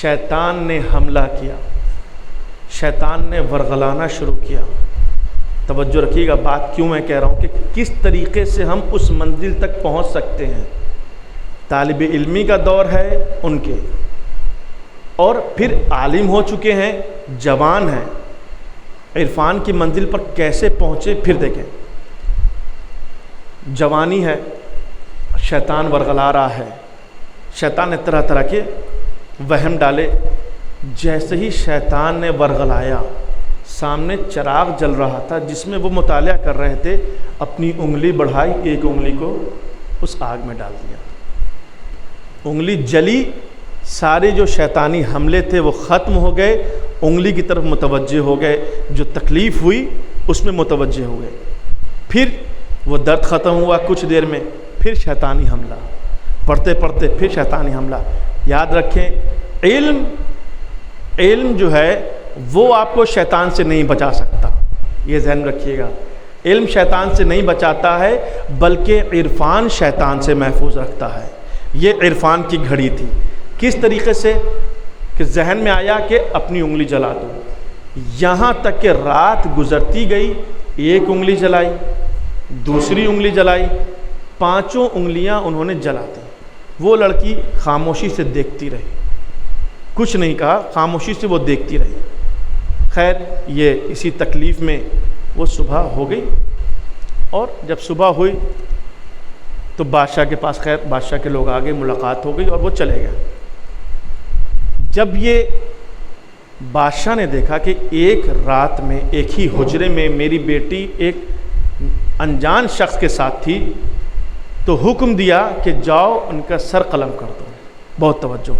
شیطان نے حملہ کیا، شیطان نے ورغلانا شروع کیا۔ توجہ رکھیے گا، بات کیوں میں کہہ رہا ہوں کہ کس طریقے سے ہم اس منزل تک پہنچ سکتے ہیں۔ طالب علمی کا دور ہے ان کے، اور پھر عالم ہو چکے ہیں، جوان ہیں، عرفان کی منزل پر کیسے پہنچے پھر دیکھیں۔ جوانی ہے، شیطان ورغلا رہا ہے، شیطان نے طرح طرح کے وہم ڈالے۔ جیسے ہی شیطان نے ورغلایا، سامنے چراغ جل رہا تھا جس میں وہ مطالعہ کر رہے تھے، اپنی انگلی بڑھائی، ایک انگلی کو اس آگ میں ڈال دیا، انگلی جلی، سارے جو شیطانی حملے تھے وہ ختم ہو گئے، انگلی کی طرف متوجہ ہو گئے، جو تکلیف ہوئی اس میں متوجہ ہو گئے۔ پھر وہ درد ختم ہوا کچھ دیر میں، پھر شیطانی حملہ، پڑھتے پڑھتے پھر شیطانی حملہ۔ یاد رکھیں علم جو ہے وہ آپ کو شیطان سے نہیں بچا سکتا، یہ ذہن رکھیے گا۔ علم شیطان سے نہیں بچاتا ہے بلکہ عرفان شیطان سے محفوظ رکھتا ہے۔ یہ عرفان کی گھڑی تھی۔ کس طریقے سے کہ ذہن میں آیا کہ اپنی انگلی جلا دو، یہاں تک کہ رات گزرتی گئی، ایک انگلی جلائی، دوسری انگلی جلائی، پانچوں انگلیاں انہوں نے جلا دی۔ وہ لڑکی خاموشی سے دیکھتی رہی، کچھ نہیں کہا، خاموشی سے وہ دیکھتی رہی۔ خیر یہ اسی تکلیف میں وہ صبح ہو گئی، اور جب صبح ہوئی تو بادشاہ کے پاس، خیر بادشاہ کے لوگ آگے، ملاقات ہو گئی اور وہ چلے گئے۔ جب یہ بادشاہ نے دیکھا کہ ایک رات میں ایک ہی حجرے میں میری بیٹی ایک انجان شخص کے ساتھ تھی، تو حکم دیا کہ جاؤ ان کا سر قلم کر دو۔ بہت توجہ،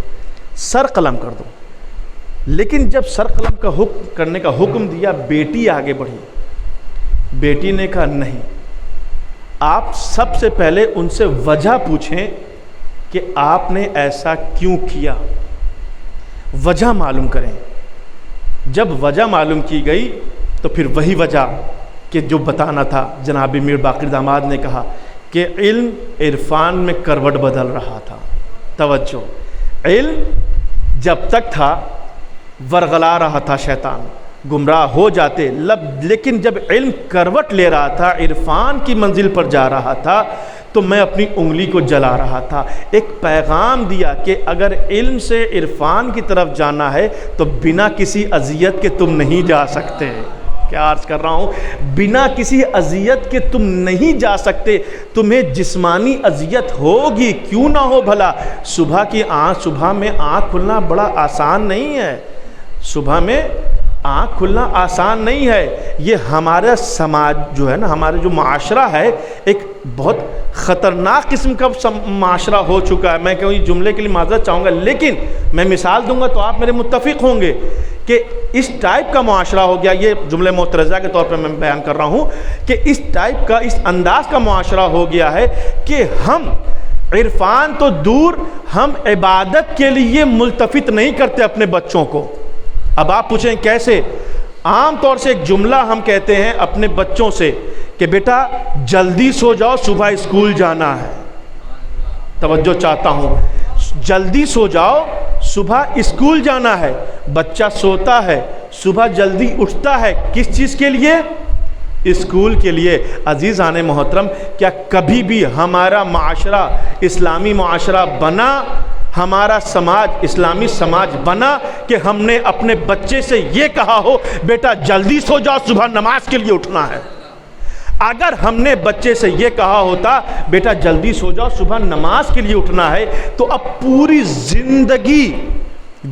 سر قلم کر دو۔ لیکن جب سر قلم کا حکم کرنے کا حکم دیا، بیٹی آگے بڑھی۔ بیٹی نے کہا نہیں، آپ سب سے پہلے ان سے وجہ پوچھیں کہ آپ نے ایسا کیوں کیا، وجہ معلوم کریں۔ جب وجہ معلوم کی گئی تو پھر وہی وجہ کہ جو بتانا تھا، جناب میر باقر داماد نے کہا کہ علم عرفان میں کروٹ بدل رہا تھا۔ توجہ، علم جب تک تھا ورغلا رہا تھا شیطان، گمراہ ہو جاتے، لیکن جب علم کروٹ لے رہا تھا، عرفان کی منزل پر جا رہا تھا، تو میں اپنی انگلی کو جلا رہا تھا۔ ایک پیغام دیا کہ اگر علم سے عرفان کی طرف جانا ہے تو بنا کسی اذیت کے تم نہیں جا سکتے۔ کیا عرض کر رہا ہوں؟ بنا کسی اذیت کے تم نہیں جا سکتے۔ تمہیں جسمانی اذیت ہوگی، کیوں نہ ہو بھلا۔ صبح میں آنکھ کھلنا بڑا آسان نہیں ہے، صبح میں آنکھ کھلنا آسان نہیں ہے۔ یہ ہمارا سماج جو ہے نا، ہمارا جو معاشرہ ہے، ایک بہت خطرناک قسم کا معاشرہ ہو چکا ہے۔ میں کہیں جملے کے لیے معذرت چاہوں گا، لیکن میں مثال دوں گا تو آپ میرے متفق ہوں گے کہ اس ٹائپ کا معاشرہ ہو گیا۔ یہ جملے معترضہ کے طور پر میں بیان کر رہا ہوں کہ اس ٹائپ کا، اس انداز کا معاشرہ ہو گیا ہے کہ ہم عرفان تو دور، ہم عبادت کے لیے ملتفت نہیں کرتے اپنے بچوں کو۔ اب آپ پوچھیں کیسے؟ عام طور سے ایک جملہ ہم کہتے ہیں اپنے بچوں سے کہ بیٹا جلدی سو جاؤ، صبح اسکول جانا ہے۔ توجہ چاہتا ہوں، جلدی سو جاؤ، صبح اسکول جانا ہے۔ بچہ سوتا ہے، صبح جلدی اٹھتا ہے، کس چیز کے لیے؟ اسکول کے لیے۔ عزیزان محترم، کیا کبھی بھی ہمارا معاشرہ اسلامی معاشرہ بنا، ہمارا سماج اسلامی سماج بنا کہ ہم نے اپنے بچے سے یہ کہا ہو بیٹا جلدی سو جاؤ، صبح نماز کے لیے اٹھنا ہے؟ اگر ہم نے بچے سے یہ کہا ہوتا بیٹا جلدی سو جاؤ، صبح نماز کے لیے اٹھنا ہے، تو اب پوری زندگی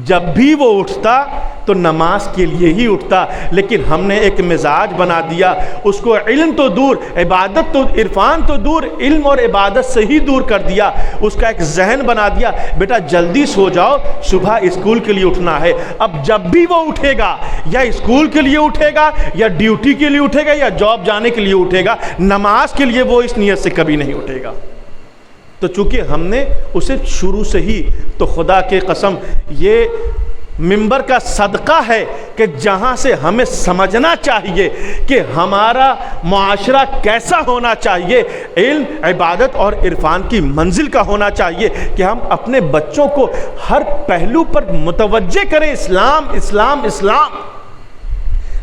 جب بھی وہ اٹھتا تو نماز کے لیے ہی اٹھتا۔ لیکن ہم نے ایک مزاج بنا دیا، اس کو علم تو دور، عبادت تو، عرفان تو دور، علم اور عبادت سے ہی دور کر دیا۔ اس کا ایک ذہن بنا دیا بیٹا جلدی سو جاؤ، صبح اسکول کے لیے اٹھنا ہے۔ اب جب بھی وہ اٹھے گا، یا اسکول کے لیے اٹھے گا، یا ڈیوٹی کے لیے اٹھے گا، یا جاب جانے کے لیے اٹھے گا، نماز کے لیے وہ اس نیت سے کبھی نہیں اٹھے گا۔ تو چونکہ ہم نے اسے شروع سے ہی، تو خدا کے قسم یہ منبر کا صدقہ ہے کہ جہاں سے ہمیں سمجھنا چاہیے کہ ہمارا معاشرہ کیسا ہونا چاہیے، علم، عبادت اور عرفان کی منزل کا ہونا چاہیے، کہ ہم اپنے بچوں کو ہر پہلو پر متوجہ کریں، اسلام اسلام اسلام۔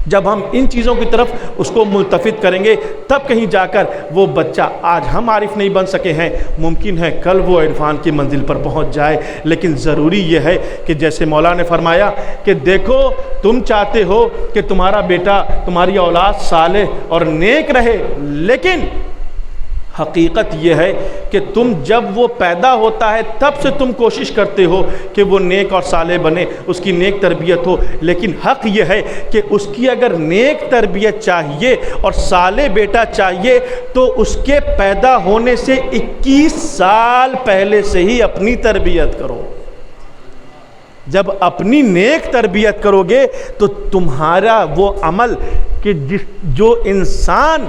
جب ہم ان چیزوں کی طرف اس کو ملتفت کریں گے، تب کہیں جا کر وہ بچہ، آج ہم عارف نہیں بن سکے ہیں، ممکن ہے کل وہ عرفان کی منزل پر پہنچ جائے۔ لیکن ضروری یہ ہے کہ جیسے مولا نے فرمایا کہ دیکھو تم چاہتے ہو کہ تمہارا بیٹا، تمہاری اولاد صالح اور نیک رہے، لیکن حقیقت یہ ہے کہ تم جب وہ پیدا ہوتا ہے تب سے تم کوشش کرتے ہو کہ وہ نیک اور صالح بنے، اس کی نیک تربیت ہو، لیکن حق یہ ہے کہ اس کی اگر نیک تربیت چاہیے اور صالح بیٹا چاہیے تو اس کے پیدا ہونے سے 21 سال پہلے سے ہی اپنی تربیت کرو۔ جب اپنی نیک تربیت کرو گے تو تمہارا وہ عمل کہ جو انسان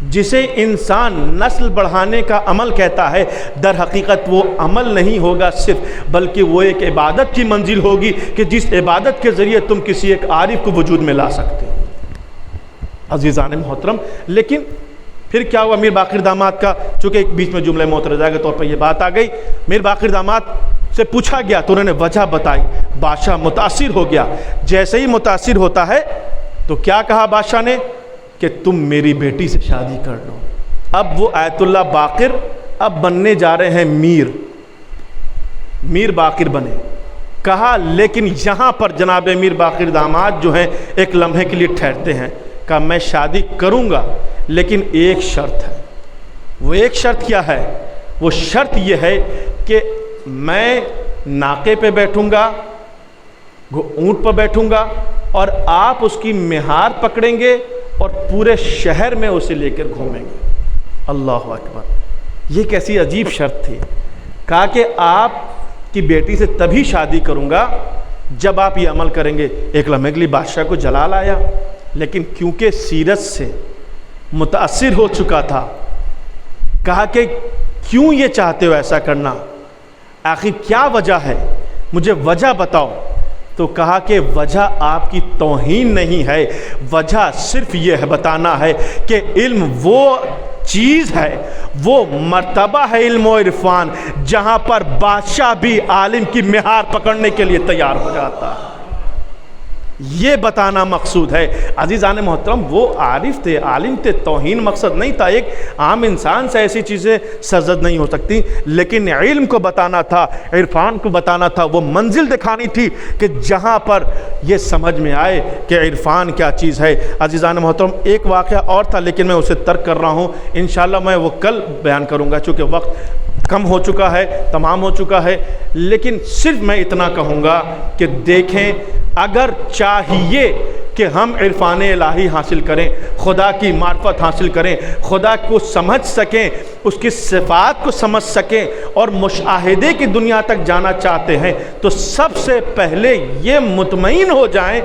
جسے انسان نسل بڑھانے کا عمل کہتا ہے، در حقیقت وہ عمل نہیں ہوگا صرف، بلکہ وہ ایک عبادت کی منزل ہوگی کہ جس عبادت کے ذریعے تم کسی ایک عارف کو وجود میں لا سکتے ہو۔ عزیزان محترم، لیکن پھر کیا ہوا میر باقر داماد کا؟ چونکہ ایک بیچ میں جملہ معترضہ کے طور پر یہ بات آ گئی، میر باقر داماد سے پوچھا گیا تو انہوں نے وجہ بتائی، بادشاہ متاثر ہو گیا۔ جیسے ہی متاثر ہوتا ہے تو کیا کہا بادشاہ نے کہ تم میری بیٹی سے شادی کر لو۔ اب وہ آیت اللہ باقر اب بننے جا رہے ہیں میر باقر بنے۔ کہا لیکن یہاں پر جناب میر باقر داماد جو ہیں ایک لمحے کے لیے ٹھہرتے ہیں، کہا میں شادی کروں گا لیکن ایک شرط ہے۔ وہ ایک شرط کیا ہے؟ وہ شرط یہ ہے کہ میں ناقے پہ بیٹھوں گا، اونٹ پر بیٹھوں گا، اور آپ اس کی مہار پکڑیں گے اور پورے شہر میں اسے لے کر گھومیں گے۔ اللہ اکبر! یہ کیسی عجیب شرط تھی۔ کہا کہ آپ کی بیٹی سے تبھی شادی کروں گا جب آپ یہ عمل کریں گے۔ ایک لمحے کے لیے بادشاہ کو جلال آیا، لیکن کیونکہ سیرت سے متاثر ہو چکا تھا، کہا کہ کیوں یہ چاہتے ہو ایسا کرنا؟ آخر کیا وجہ ہے؟ مجھے وجہ بتاؤ۔ تو کہا کہ وجہ آپ کی توہین نہیں ہے، وجہ صرف یہ بتانا ہے کہ علم وہ چیز ہے، وہ مرتبہ ہے علم و عرفان جہاں پر بادشاہ بھی عالم کی مہار پکڑنے کے لیے تیار ہو جاتا ہے۔ یہ بتانا مقصود ہے۔ عزیزان محترم، وہ عارف تھے، عالم تھے، توہین مقصد نہیں تھا۔ ایک عام انسان سے ایسی چیزیں سرزد نہیں ہو سکتی، لیکن علم کو بتانا تھا، عرفان کو بتانا تھا، وہ منزل دکھانی تھی کہ جہاں پر یہ سمجھ میں آئے کہ عرفان کیا چیز ہے۔ عزیزان محترم، ایک واقعہ اور تھا لیکن میں اسے ترک کر رہا ہوں، انشاءاللہ میں وہ کل بیان کروں گا چونکہ وقت کم ہو چکا ہے، تمام ہو چکا ہے۔ لیکن صرف میں اتنا کہوں گا کہ دیکھیں، اگر چاہیے کہ ہم عرفان الہی حاصل کریں، خدا کی معرفت حاصل کریں، خدا کو سمجھ سکیں، اس کی صفات کو سمجھ سکیں اور مشاہدے کی دنیا تک جانا چاہتے ہیں، تو سب سے پہلے یہ مطمئن ہو جائیں،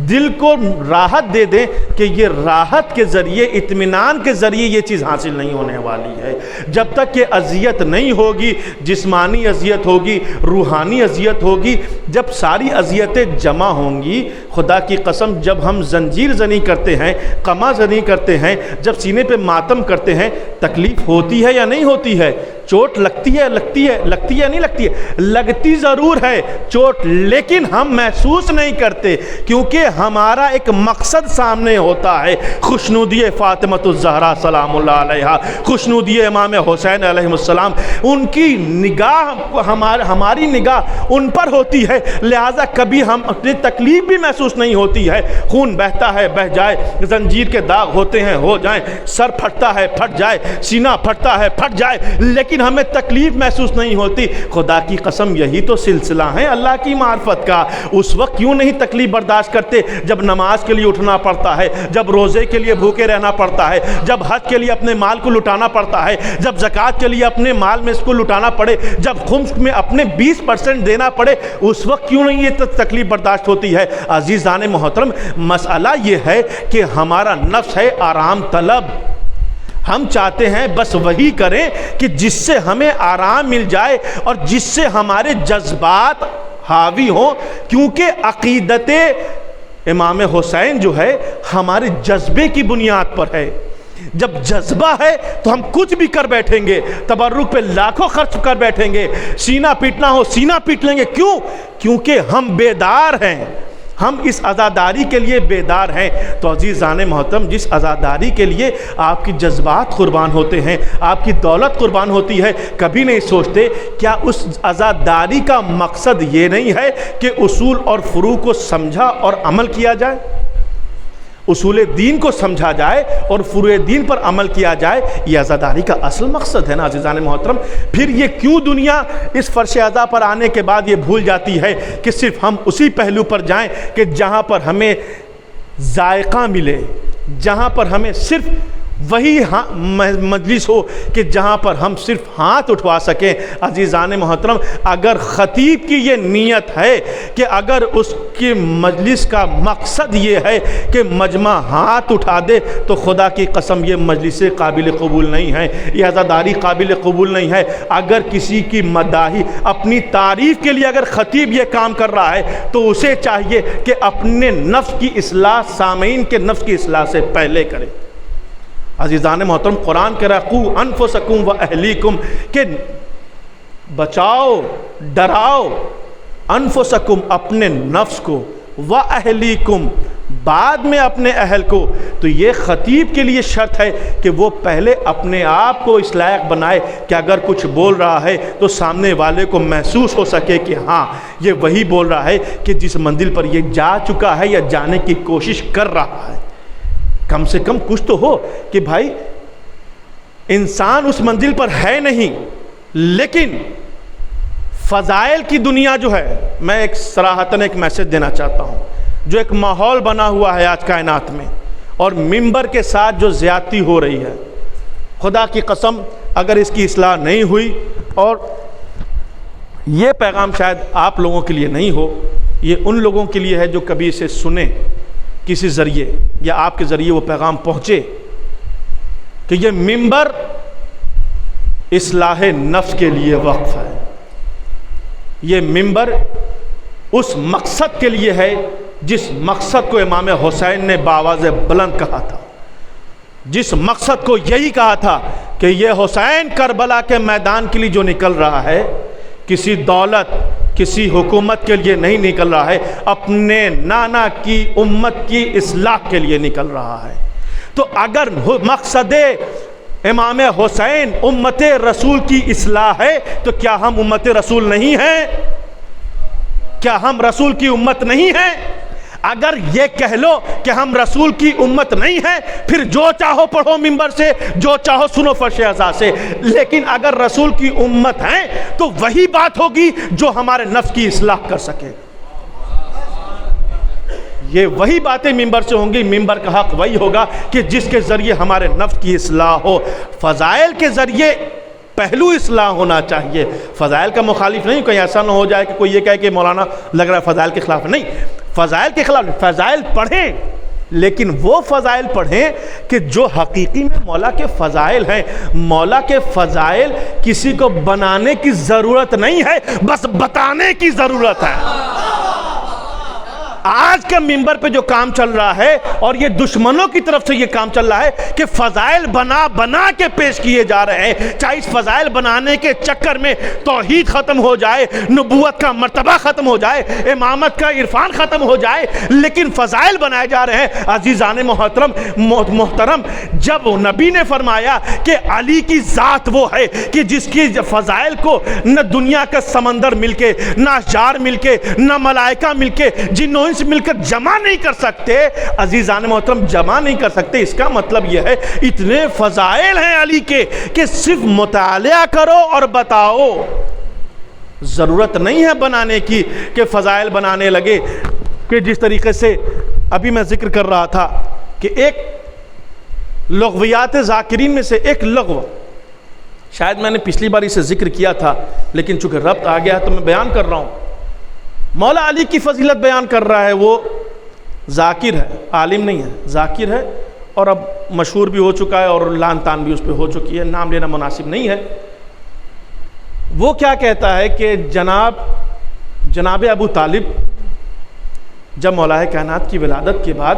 دل کو راحت دے دیں کہ یہ راحت کے ذریعے، اطمینان کے ذریعے یہ چیز حاصل نہیں ہونے والی ہے۔ جب تک کہ اذیت نہیں ہوگی، جسمانی اذیت ہوگی، روحانی اذیت ہوگی، جب ساری اذیتیں جمع ہوں گی، خدا کی قسم جب ہم زنجیر زنی کرتے ہیں، قما زنی کرتے ہیں، جب سینے پہ ماتم کرتے ہیں، تکلیف ہوتی ہے یا نہیں ہوتی ہے؟ چوٹ لگتی ہے نہیں لگتی ہے؟ لگتی ضرور ہے چوٹ، لیکن ہم محسوس نہیں کرتے کیونکہ ہمارا ایک مقصد سامنے ہوتا ہے، خوشنودی فاطمۃ الزہرا سلام اللہ علیہا، خوشنودی امام حسین علیہ السلام، ان کی نگاہ ہماری نگاہ ان پر ہوتی ہے، لہٰذا کبھی ہم اپنی تکلیف بھی محسوس نہیں ہوتی ہے۔ خون بہتا ہے بہ جائے، زنجیر کے داغ ہوتے ہیں ہو جائیں، سر پھٹتا ہے پھٹ جائے، سینہ پھٹتا ہے پھٹ جائے، لیکن ہمیں تکلیف محسوس نہیں ہوتی۔ خدا کی قسم یہی تو سلسلہ ہے اللہ کی معرفت کا۔ اس وقت کیوں نہیں تکلیف برداشت کرتے جب نماز کے لیے اٹھنا پڑتا ہے، جب روزے کے لیے بھوکے رہنا پڑتا ہے، جب حج کے لیے اپنے مال کو لٹانا پڑتا ہے، جب زکوٰۃ کے لیے اپنے مال میں اس کو لٹانا پڑے، جب خمس میں اپنے 20% دینا پڑے، اس وقت کیوں نہیں یہ تکلیف برداشت ہوتی ہے؟ عزیزان محترم، مسئلہ یہ ہے کہ ہمارا نفس ہے آرام طلب، ہم چاہتے ہیں بس وہی کریں کہ جس سے ہمیں آرام مل جائے اور جس سے ہمارے جذبات حاوی ہوں، کیونکہ عقیدت امام حسین جو ہے ہمارے جذبے کی بنیاد پر ہے۔ جب جذبہ ہے تو ہم کچھ بھی کر بیٹھیں گے، تبرک پہ لاکھوں خرچ کر بیٹھیں گے، سینہ پیٹنا ہو سینہ پیٹ لیں گے۔ کیوں؟ کیونکہ ہم بیدار ہیں، ہم اس عزاداری کے لیے بیدار ہیں۔ تو عزیزان محترم، جس عزاداری کے لیے آپ کی جذبات قربان ہوتے ہیں، آپ کی دولت قربان ہوتی ہے، کبھی نہیں سوچتے کیا اس عزاداری کا مقصد یہ نہیں ہے کہ اصول اور فروع کو سمجھا اور عمل کیا جائے، اصول دین کو سمجھا جائے اور فروع دین پر عمل کیا جائے؟ یہ عزاداری کا اصل مقصد ہے نا عزیزان محترم۔ پھر یہ کیوں دنیا اس فرش عزا پر آنے کے بعد یہ بھول جاتی ہے کہ صرف ہم اسی پہلو پر جائیں کہ جہاں پر ہمیں ذائقہ ملے، جہاں پر ہمیں صرف وہی مجلس ہو کہ جہاں پر ہم صرف ہاتھ اٹھوا سکیں۔ عزیزان محترم، اگر خطیب کی یہ نیت ہے کہ اگر اس کی مجلس کا مقصد یہ ہے کہ مجمع ہاتھ اٹھا دے تو خدا کی قسم یہ مجلس قابل قبول نہیں ہے، یہ عزاداری قابل قبول نہیں ہے۔ اگر کسی کی مداحی، اپنی تعریف کے لیے اگر خطیب یہ کام کر رہا ہے تو اسے چاہیے کہ اپنے نفس کی اصلاح سامعین کے نفس کی اصلاح سے پہلے کرے۔ عزیزان محترم، قرآن کہہ رہا ہے قُوا أَنفُسَكُمْ وَأَهْلِيكُمْ، کہ بچاؤ، ڈراؤ، انفسکم اپنے نفس کو، وَأَهْلِيكُمْ بعد میں اپنے اہل کو۔ تو یہ خطیب کے لیے شرط ہے کہ وہ پہلے اپنے آپ کو اس لائق بنائے کہ اگر کچھ بول رہا ہے تو سامنے والے کو محسوس ہو سکے کہ ہاں یہ وہی بول رہا ہے کہ جس منزل پر یہ جا چکا ہے یا جانے کی کوشش کر رہا ہے۔ کم سے کم کچھ تو ہو کہ بھائی انسان اس منزل پر ہے نہیں، لیکن فضائل کی دنیا جو ہے، میں ایک صراحتاً ایک میسج دینا چاہتا ہوں، جو ایک ماحول بنا ہوا ہے آج کائنات میں اور ممبر کے ساتھ جو زیادتی ہو رہی ہے، خدا کی قسم اگر اس کی اصلاح نہیں ہوئی، اور یہ پیغام شاید آپ لوگوں کے لیے نہیں ہو، یہ ان لوگوں کے لیے ہے جو کبھی اسے سنیں کسی ذریعے یا آپ کے ذریعے وہ پیغام پہنچے کہ یہ ممبر اصلاح نفس کے لیے وقف ہے، یہ ممبر اس مقصد کے لیے ہے جس مقصد کو امام حسین نے بآواز بلند کہا تھا، جس مقصد کو یہی کہا تھا کہ یہ حسین کربلا کے میدان کے لیے جو نکل رہا ہے کسی دولت کسی حکومت کے لیے نہیں نکل رہا ہے، اپنے نانا کی امت کی اصلاح کے لیے نکل رہا ہے۔ تو اگر مقصد امام حسین امت رسول کی اصلاح ہے تو کیا ہم امت رسول نہیں ہیں؟ کیا ہم رسول کی امت نہیں ہیں؟ اگر یہ کہہ لو کہ ہم رسول کی امت نہیں ہیں، پھر جو چاہو پڑھو ممبر سے، جو چاہو سنو فرش اعضاء سے، لیکن اگر رسول کی امت ہیں تو وہی بات ہوگی جو ہمارے نفس کی اصلاح کر سکے، یہ وہی باتیں ممبر سے ہوں گی۔ ممبر کا حق وہی ہوگا کہ جس کے ذریعے ہمارے نفس کی اصلاح ہو۔ فضائل کے ذریعے پہلو اصلاح ہونا چاہیے، فضائل کا مخالف نہیں، کہیں ایسا نہ ہو جائے کہ کوئی یہ کہے کہ مولانا لگ رہا ہے فضائل کے خلاف، نہیں، فضائل کے خلاف، فضائل پڑھیں لیکن وہ فضائل پڑھیں کہ جو حقیقی میں مولا کے فضائل ہیں۔ مولا کے فضائل کسی کو بنانے کی ضرورت نہیں ہے، بس بتانے کی ضرورت ہے۔ آج کے ممبر پہ جو کام چل رہا ہے اور یہ دشمنوں کی طرف سے یہ کام چل رہا ہے کہ فضائل بنا بنا کے پیش کیے جا رہے ہیں، چاہے اس فضائل بنانے کے چکر میں توحید ختم ہو جائے، نبوت کا مرتبہ ختم ہو جائے، امامت کا عرفان ختم ہو جائے، لیکن فضائل بنائے جا رہے ہیں۔ عزیزان محترم، جب نبی نے فرمایا کہ علی کی ذات وہ ہے کہ جس کی فضائل کو نہ دنیا کا سمندر مل کے، نہ اشجار مل کے، نہ ملائکہ مل کے، جنوں سے مل کر جمع نہیں کر سکتے، عزیزان محترم جمع نہیں کر سکتے، اس کا مطلب یہ ہے اتنے فضائل ہیں علی کے کہ صرف مطالعہ کرو اور بتاؤ، ضرورت نہیں ہے بنانے کی کہ فضائل بنانے لگے۔ کہ جس طریقے سے ابھی میں ذکر کر رہا تھا کہ ایک لغویات ذاکرین میں سے ایک لغو، شاید میں نے پچھلی بار اسے ذکر کیا تھا لیکن چونکہ ربط آ گیا تو میں بیان کر رہا ہوں۔ مولا علی کی فضیلت بیان کر رہا ہے، وہ ذاکر ہے، عالم نہیں ہے، ذاکر ہے، اور اب مشہور بھی ہو چکا ہے اور لان تان بھی اس پہ ہو چکی ہے، نام لینا مناسب نہیں ہے۔ وہ کیا کہتا ہے کہ جناب ابو طالب جب مولا کائنات کی ولادت کے بعد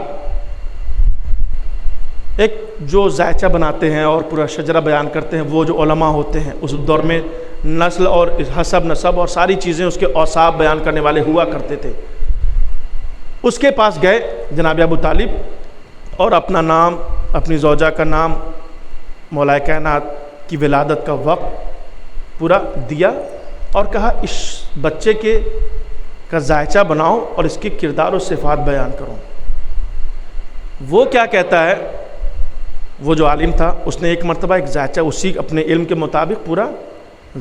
ایک جو ذائچہ بناتے ہیں اور پورا شجرہ بیان کرتے ہیں، وہ جو علماء ہوتے ہیں اس دور میں نسل اور حسب نسب اور ساری چیزیں اس کے اوصاف بیان کرنے والے ہوا کرتے تھے، اس کے پاس گئے جناب ابو طالب اور اپنا نام، اپنی زوجہ کا نام، مولا کائنات کی ولادت کا وقت پورا دیا اور کہا اس بچے کا ذائچہ بناؤ اور اس کے کردار و صفات بیان کرو۔ وہ کیا کہتا ہے، وہ جو عالم تھا اس نے ایک مرتبہ ایک ذائچہ اسی اپنے علم کے مطابق پورا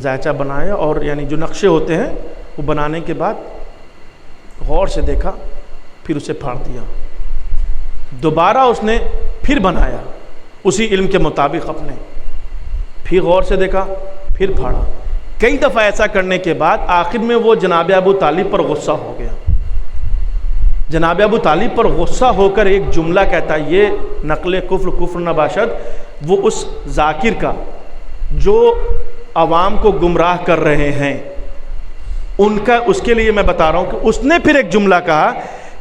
ذائچہ بنایا، اور یعنی جو نقشے ہوتے ہیں وہ بنانے کے بعد غور سے دیکھا، پھر اسے پھاڑ دیا، دوبارہ اس نے پھر بنایا، اسی علم کے مطابق اپنے، پھر غور سے دیکھا، پھر پھاڑا، کئی دفعہ ایسا کرنے کے بعد آخر میں وہ جناب ابو طالب پر غصہ ہو گیا۔ جناب ابو طالب پر غصہ ہو کر ایک جملہ کہتا ہے، یہ نقل کفر نہ باشد، وہ اس ذاکر کا جو عوام کو گمراہ کر رہے ہیں ان کا، اس کے لیے میں بتا رہا ہوں کہ اس نے پھر ایک جملہ کہا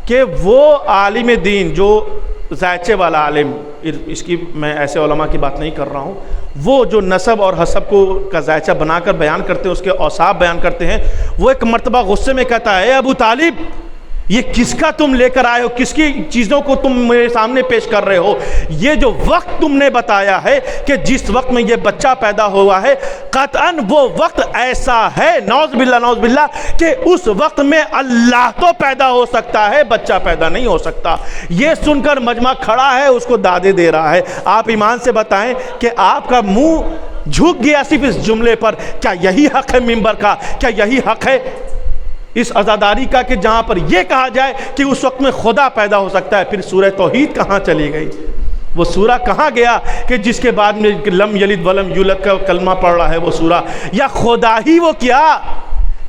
کہ وہ عالم دین جو ذائچے والا عالم، اس کی میں ایسے علماء کی بات نہیں کر رہا ہوں، وہ جو نسب اور حسب کو کا ذائچہ بنا کر بیان کرتے ہیں، اس کے اوصاف بیان کرتے ہیں، وہ ایک مرتبہ غصے میں کہتا ہے، اے ابو طالب یہ کس کا تم لے کر آئے ہو، کس کی چیزوں کو تم میرے سامنے پیش کر رہے ہو؟ یہ جو وقت تم نے بتایا ہے کہ جس وقت میں یہ بچہ پیدا ہوا ہے، قطعاً وہ وقت ایسا ہے، نعوذ باللہ کہ اس وقت میں اللہ تو پیدا ہو سکتا ہے، بچہ پیدا نہیں ہو سکتا۔ یہ سن کر مجمع کھڑا ہے، اس کو دادے دے رہا ہے۔ آپ ایمان سے بتائیں کہ آپ کا منہ جھک گیا صرف اس جملے پر؟ کیا یہی حق ہے منبر کا؟ کیا یہی حق ہے اس عزاداری کا کہ جہاں پر یہ کہا جائے کہ اس وقت میں خدا پیدا ہو سکتا ہے؟ پھر سورہ توحید کہاں چلی گئی؟ وہ سورہ کہاں گیا کہ جس کے بعد میں لم یلد ولم یولد کا کلمہ پڑھ رہا ہے وہ سورہ؟ یا خدا ہی وہ کیا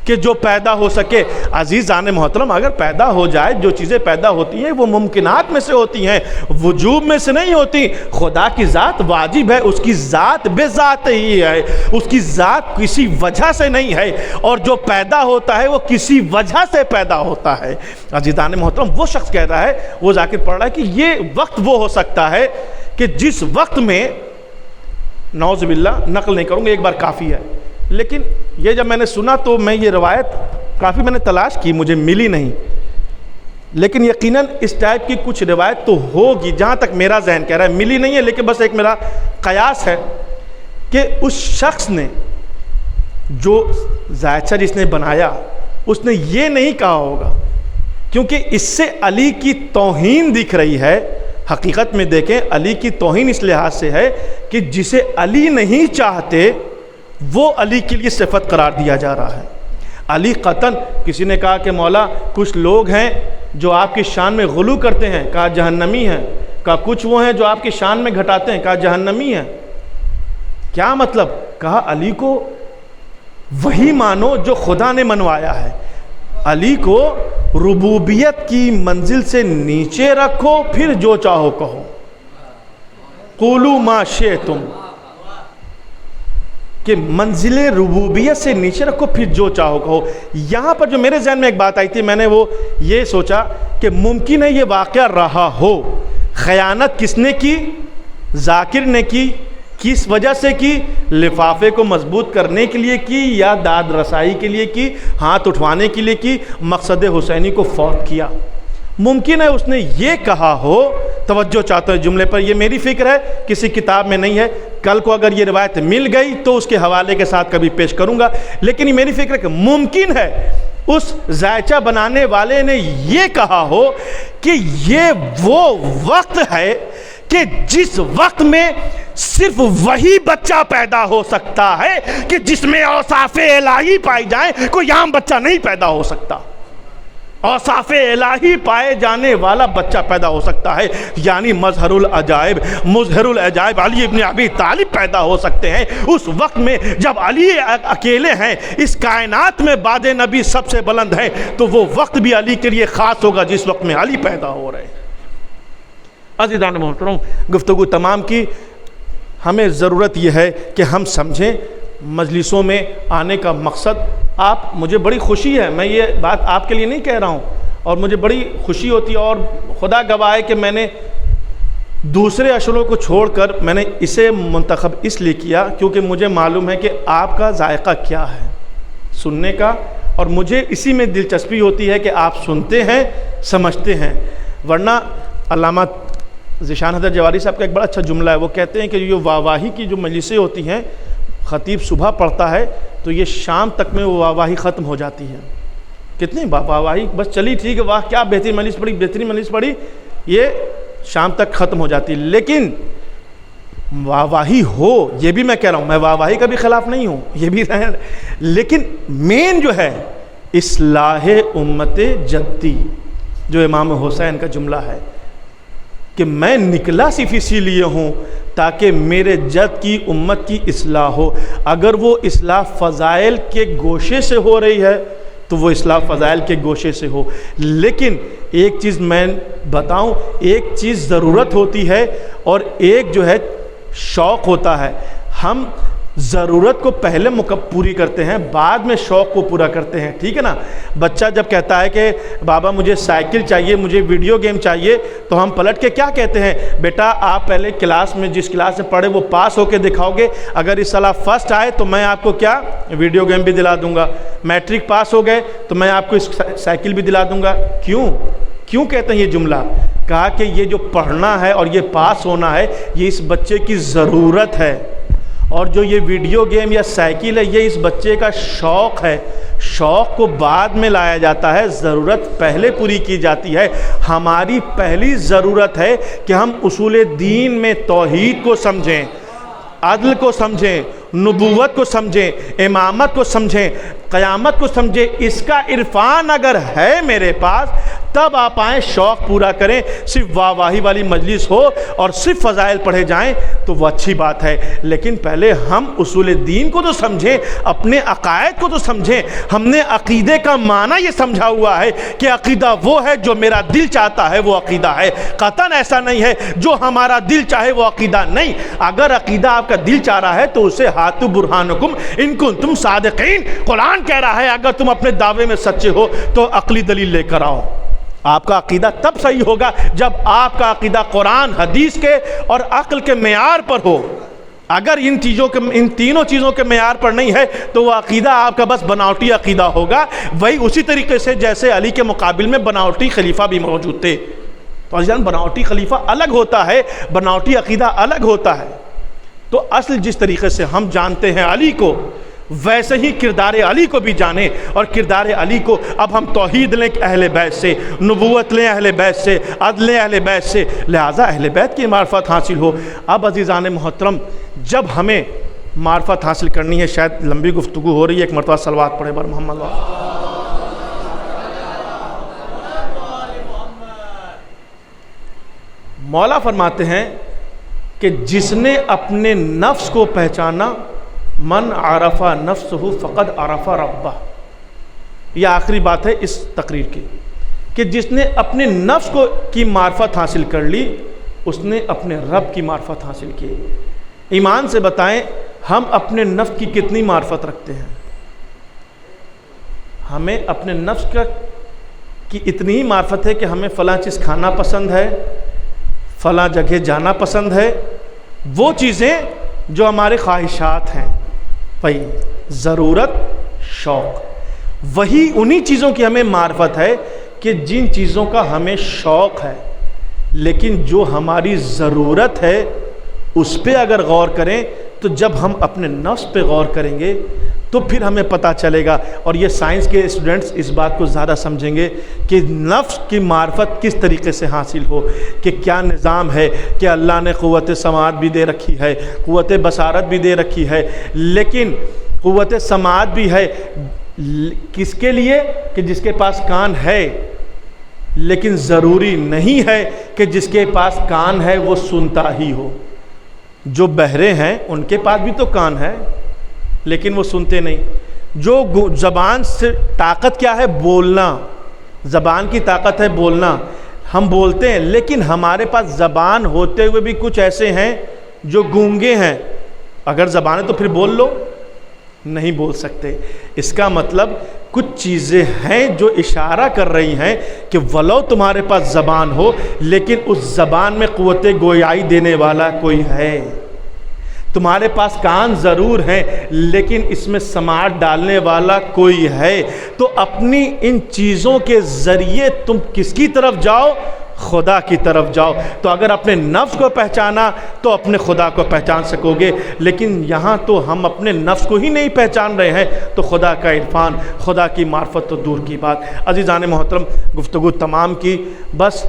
کہ جو پیدا ہو سکے؟ عزیزان محترم، اگر پیدا ہو جائے، جو چیزیں پیدا ہوتی ہیں وہ ممکنات میں سے ہوتی ہیں، وجوب میں سے نہیں ہوتی۔ خدا کی ذات واجب ہے، اس کی ذات بے ذات ہی ہے، اس کی ذات کسی وجہ سے نہیں ہے، اور جو پیدا ہوتا ہے وہ کسی وجہ سے پیدا ہوتا ہے۔ عزیزان محترم، وہ شخص کہہ رہا ہے، وہ ذاکر پڑھ رہا ہے کہ یہ وقت وہ ہو سکتا ہے کہ جس وقت میں، نعوذ باللہ نقل نہیں کروں گا، ایک بار کافی ہے، لیکن یہ جب میں نے سنا تو میں یہ روایت کافی میں نے تلاش کی، مجھے ملی نہیں، لیکن یقیناً اس ٹائپ کی کچھ روایت تو ہوگی، جہاں تک میرا ذہن کہہ رہا ہے، ملی نہیں ہے، لیکن بس ایک میرا قیاس ہے کہ اس شخص نے، جو ذائچہ جس نے بنایا، اس نے یہ نہیں کہا ہوگا، کیونکہ اس سے علی کی توہین دکھ رہی ہے۔ حقیقت میں دیکھیں، علی کی توہین اس لحاظ سے ہے کہ جسے علی نہیں چاہتے وہ علی کے لیے صفت قرار دیا جا رہا ہے۔ علی قطن، کسی نے کہا کہ مولا کچھ لوگ ہیں جو آپ کی شان میں غلو کرتے ہیں، کہا جہنمی ہیں، کہا کچھ وہ ہیں جو آپ کی شان میں گھٹاتے ہیں، کہا جہنمی ہیں۔ کیا مطلب؟ کہا علی کو وہی مانو جو خدا نے منوایا ہے، علی کو ربوبیت کی منزل سے نیچے رکھو، پھر جو چاہو کہو، قولوا ما شئتم، کہ منزل ربوبیت سے نیچے رکھو، پھر جو چاہو کہو۔ یہاں پر جو میرے ذہن میں ایک بات آئی تھی، میں نے وہ یہ سوچا کہ ممکن ہے یہ واقعہ رہا ہو، خیانت کس نے کی؟ ذاکر نے کی۔ کس وجہ سے کی؟ لفافے کو مضبوط کرنے کے لیے کی، یا داد رسائی کے لیے کی، ہاتھ اٹھوانے کے لیے کی، مقصد حسینی کو فوت کیا۔ ممکن ہے اس نے یہ کہا ہو، توجہ چاہتا ہوں جملے پر، یہ میری فکر ہے، کسی کتاب میں نہیں ہے، کل کو اگر یہ روایت مل گئی تو اس کے حوالے کے ساتھ کبھی پیش کروں گا، لیکن یہ میری فکر ہے کہ ممکن ہے اس ذائچہ بنانے والے نے یہ کہا ہو کہ یہ وہ وقت ہے کہ جس وقت میں صرف وہی بچہ پیدا ہو سکتا ہے کہ جس میں اوصاف الہی پائی جائیں، کوئی عام بچہ نہیں پیدا ہو سکتا، اوصاف الہی پائے جانے والا بچہ پیدا ہو سکتا ہے، یعنی مظہر العجائب علی ابن ابی طالب پیدا ہو سکتے ہیں اس وقت میں جب علی اکیلے ہیں، اس کائنات میں بعد نبی سب سے بلند ہیں، تو وہ وقت بھی علی کے لیے خاص ہوگا جس وقت میں علی پیدا ہو رہے ہیں۔ عزیزان محترم، گفتگو تمام کی، ہمیں ضرورت یہ ہے کہ ہم سمجھیں مجلسوں میں آنے کا مقصد۔ آپ، مجھے بڑی خوشی ہے، میں یہ بات آپ کے لیے نہیں کہہ رہا ہوں، اور مجھے بڑی خوشی ہوتی ہے، اور خدا گواہ ہے کہ میں نے دوسرے اشروں کو چھوڑ کر میں نے اسے منتخب اس لیے کیا کیونکہ مجھے معلوم ہے کہ آپ کا ذائقہ کیا ہے سننے کا، اور مجھے اسی میں دلچسپی ہوتی ہے کہ آپ سنتے ہیں، سمجھتے ہیں۔ ورنہ علامہ ذیشان حضرت جواری صاحب کا ایک بڑا اچھا جملہ ہے، وہ کہتے ہیں کہ یہ واہواہی کی جو مجلسیں ہوتی ہیں، خطیب صبح پڑھتا ہے تو یہ شام تک میں وہ واہواہی ختم ہو جاتی ہے۔ کتنی واہواہی بس چلی ٹھیک ہے، واہ کیا بہترین مجلس پڑھی، بہترین مجلس پڑھی، یہ شام تک ختم ہو جاتی ہے۔ لیکن واہواہی ہو، یہ بھی میں کہہ رہا ہوں، میں واہواہی کا بھی خلاف نہیں ہوں، یہ بھی ہے، لیکن مین جو ہے اصلاح امت جدی، جو امام حسین کا جملہ ہے کہ میں نکلا صرف اسی لیے ہوں تاکہ میرے جد کی امت کی اصلاح ہو۔ اگر وہ اصلاح فضائل کے گوشے سے ہو رہی ہے تو وہ اصلاح فضائل کے گوشے سے ہو، لیکن ایک چیز میں بتاؤں، ایک چیز ضرورت ہوتی ہے اور ایک جو ہے شوق ہوتا ہے۔ ہم ضرورت کو پہلے پوری کرتے ہیں، بعد میں شوق کو پورا کرتے ہیں، ٹھیک ہے نا۔ بچہ جب کہتا ہے کہ بابا مجھے سائیکل چاہیے، مجھے ویڈیو گیم چاہیے، تو ہم پلٹ کے کیا کہتے ہیں؟ بیٹا آپ پہلے کلاس میں جس کلاس میں پڑھے وہ پاس ہو کے دکھاؤ گے، اگر اس سال فرسٹ آئے تو میں آپ کو کیا ویڈیو گیم بھی دلا دوں گا، میٹرک پاس ہو گئے تو میں آپ کو سائیکل بھی دلا دوں گا۔ کیوں کہتے ہیں یہ جملہ؟ کہا کہ یہ جو پڑھنا ہے اور یہ پاس ہونا ہے یہ اس بچے کی ضرورت ہے، اور جو یہ ویڈیو گیم یا سائیکل ہے یہ اس بچے کا شوق ہے۔ شوق کو بعد میں لایا جاتا ہے، ضرورت پہلے پوری کی جاتی ہے۔ ہماری پہلی ضرورت ہے کہ ہم اصول دین میں توحید کو سمجھیں، عدل کو سمجھیں، نبوت کو سمجھیں، امامت کو سمجھیں، قیامت کو سمجھیں۔ اس کا عرفان اگر ہے میرے پاس تب آپ آئیں، شوق پورا کریں۔ صرف واہ واہی والی مجلس ہو اور صرف فضائل پڑھے جائیں تو وہ اچھی بات ہے، لیکن پہلے ہم اصول دین کو تو سمجھیں، اپنے عقائد کو تو سمجھیں۔ ہم نے عقیدے کا معنی یہ سمجھا ہوا ہے کہ عقیدہ وہ ہے جو میرا دل چاہتا ہے وہ عقیدہ ہے، قطعاً ایسا نہیں ہے جو ہمارا دل چاہے وہ عقیدہ نہیں۔ اگر عقیدہ آپ کا دل چاہ رہا ہے تو اسے ہاتھو برہانکم ان کنتم صادقین، قرآن کہہ رہا ہے اگر تم اپنے دعوے میں سچے ہو تو عقلی دلیل لے کر آؤ۔ آپ کا عقیدہ تب صحیح ہوگا جب آپ کا عقیدہ قرآن حدیث کے اور عقل کے معیار پر ہو۔ اگر ان تینوں چیزوں کے معیار پر نہیں ہے تو وہ عقیدہ آپ کا بس بناوٹی عقیدہ ہوگا، وہی اسی طریقے سے جیسے علی کے مقابل میں بناوٹی خلیفہ بھی موجود تھے۔ تو عزیزان بناوٹی خلیفہ الگ ہوتا ہے، بناوٹی عقیدہ الگ ہوتا ہے۔ تو اصل جس طریقے سے ہم جانتے ہیں علی کو، ویسے ہی کردار علی کو بھی جانیں، اور کردار علی کو اب ہم توحید لیں اہل بیت سے، نبوت لیں اہل بیت سے، عدل لیں اہل بیت سے، لہٰذا اہل بیت کی معرفت حاصل ہو۔ اب عزیزان محترم، جب ہمیں معرفت حاصل کرنی ہے، شاید لمبی گفتگو ہو رہی ہے، ایک مرتبہ صلوات پڑھے بر محمد۔ مولا فرماتے ہیں کہ جس نے اپنے نفس کو پہچانا، من عرف نفسہ فقد عرف ربہ، یہ آخری بات ہے اس تقریر کی، کہ جس نے اپنے نفس کو کی معرفت حاصل کر لی اس نے اپنے رب کی معرفت حاصل کی۔ ایمان سے بتائیں ہم اپنے نفس کی کتنی معرفت رکھتے ہیں؟ ہمیں اپنے نفس کی اتنی ہی معرفت ہے کہ ہمیں فلاں چیز کھانا پسند ہے، فلاں جگہ جانا پسند ہے، وہ چیزیں جو ہمارے خواہشات ہیں، بھائی ضرورت، شوق، وہی انہی چیزوں کی ہمیں معرفت ہے کہ جن چیزوں کا ہمیں شوق ہے، لیکن جو ہماری ضرورت ہے اس پہ اگر غور کریں تو جب ہم اپنے نفس پہ غور کریں گے تو پھر ہمیں پتہ چلے گا، اور یہ سائنس کے اسٹوڈنٹس اس بات کو زیادہ سمجھیں گے کہ نفس کی معرفت کس طریقے سے حاصل ہو، کہ کیا نظام ہے، کہ اللہ نے قوت سماعت بھی دے رکھی ہے، قوت بصارت بھی دے رکھی ہے، لیکن قوت سماعت بھی ہے کس کے لیے؟ کہ جس کے پاس کان ہے، لیکن ضروری نہیں ہے کہ جس کے پاس کان ہے وہ سنتا ہی ہو۔ جو بہرے ہیں ان کے پاس بھی تو کان ہے لیکن وہ سنتے نہیں۔ جو زبان سے طاقت کیا ہے؟ بولنا، زبان کی طاقت ہے بولنا، ہم بولتے ہیں، لیکن ہمارے پاس زبان ہوتے ہوئے بھی کچھ ایسے ہیں جو گونگے ہیں، اگر زبان ہے تو پھر بول لو، نہیں بول سکتے۔ اس کا مطلب کچھ چیزیں ہیں جو اشارہ کر رہی ہیں کہ ولو تمہارے پاس زبان ہو لیکن اس زبان میں قوت گویائی دینے والا کوئی ہے۔ تمہارے پاس کان ضرور ہیں لیکن اس میں سماعت ڈالنے والا کوئی ہے۔ تو اپنی ان چیزوں کے ذریعے تم کس کی طرف جاؤ؟ خدا کی طرف جاؤ۔ تو اگر اپنے نفس کو پہچانا تو اپنے خدا کو پہچان سکو گے، لیکن یہاں تو ہم اپنے نفس کو ہی نہیں پہچان رہے ہیں تو خدا کا عرفان، خدا کی معرفت تو دور کی بات۔ عزیزان محترم، گفتگو تمام کی، بس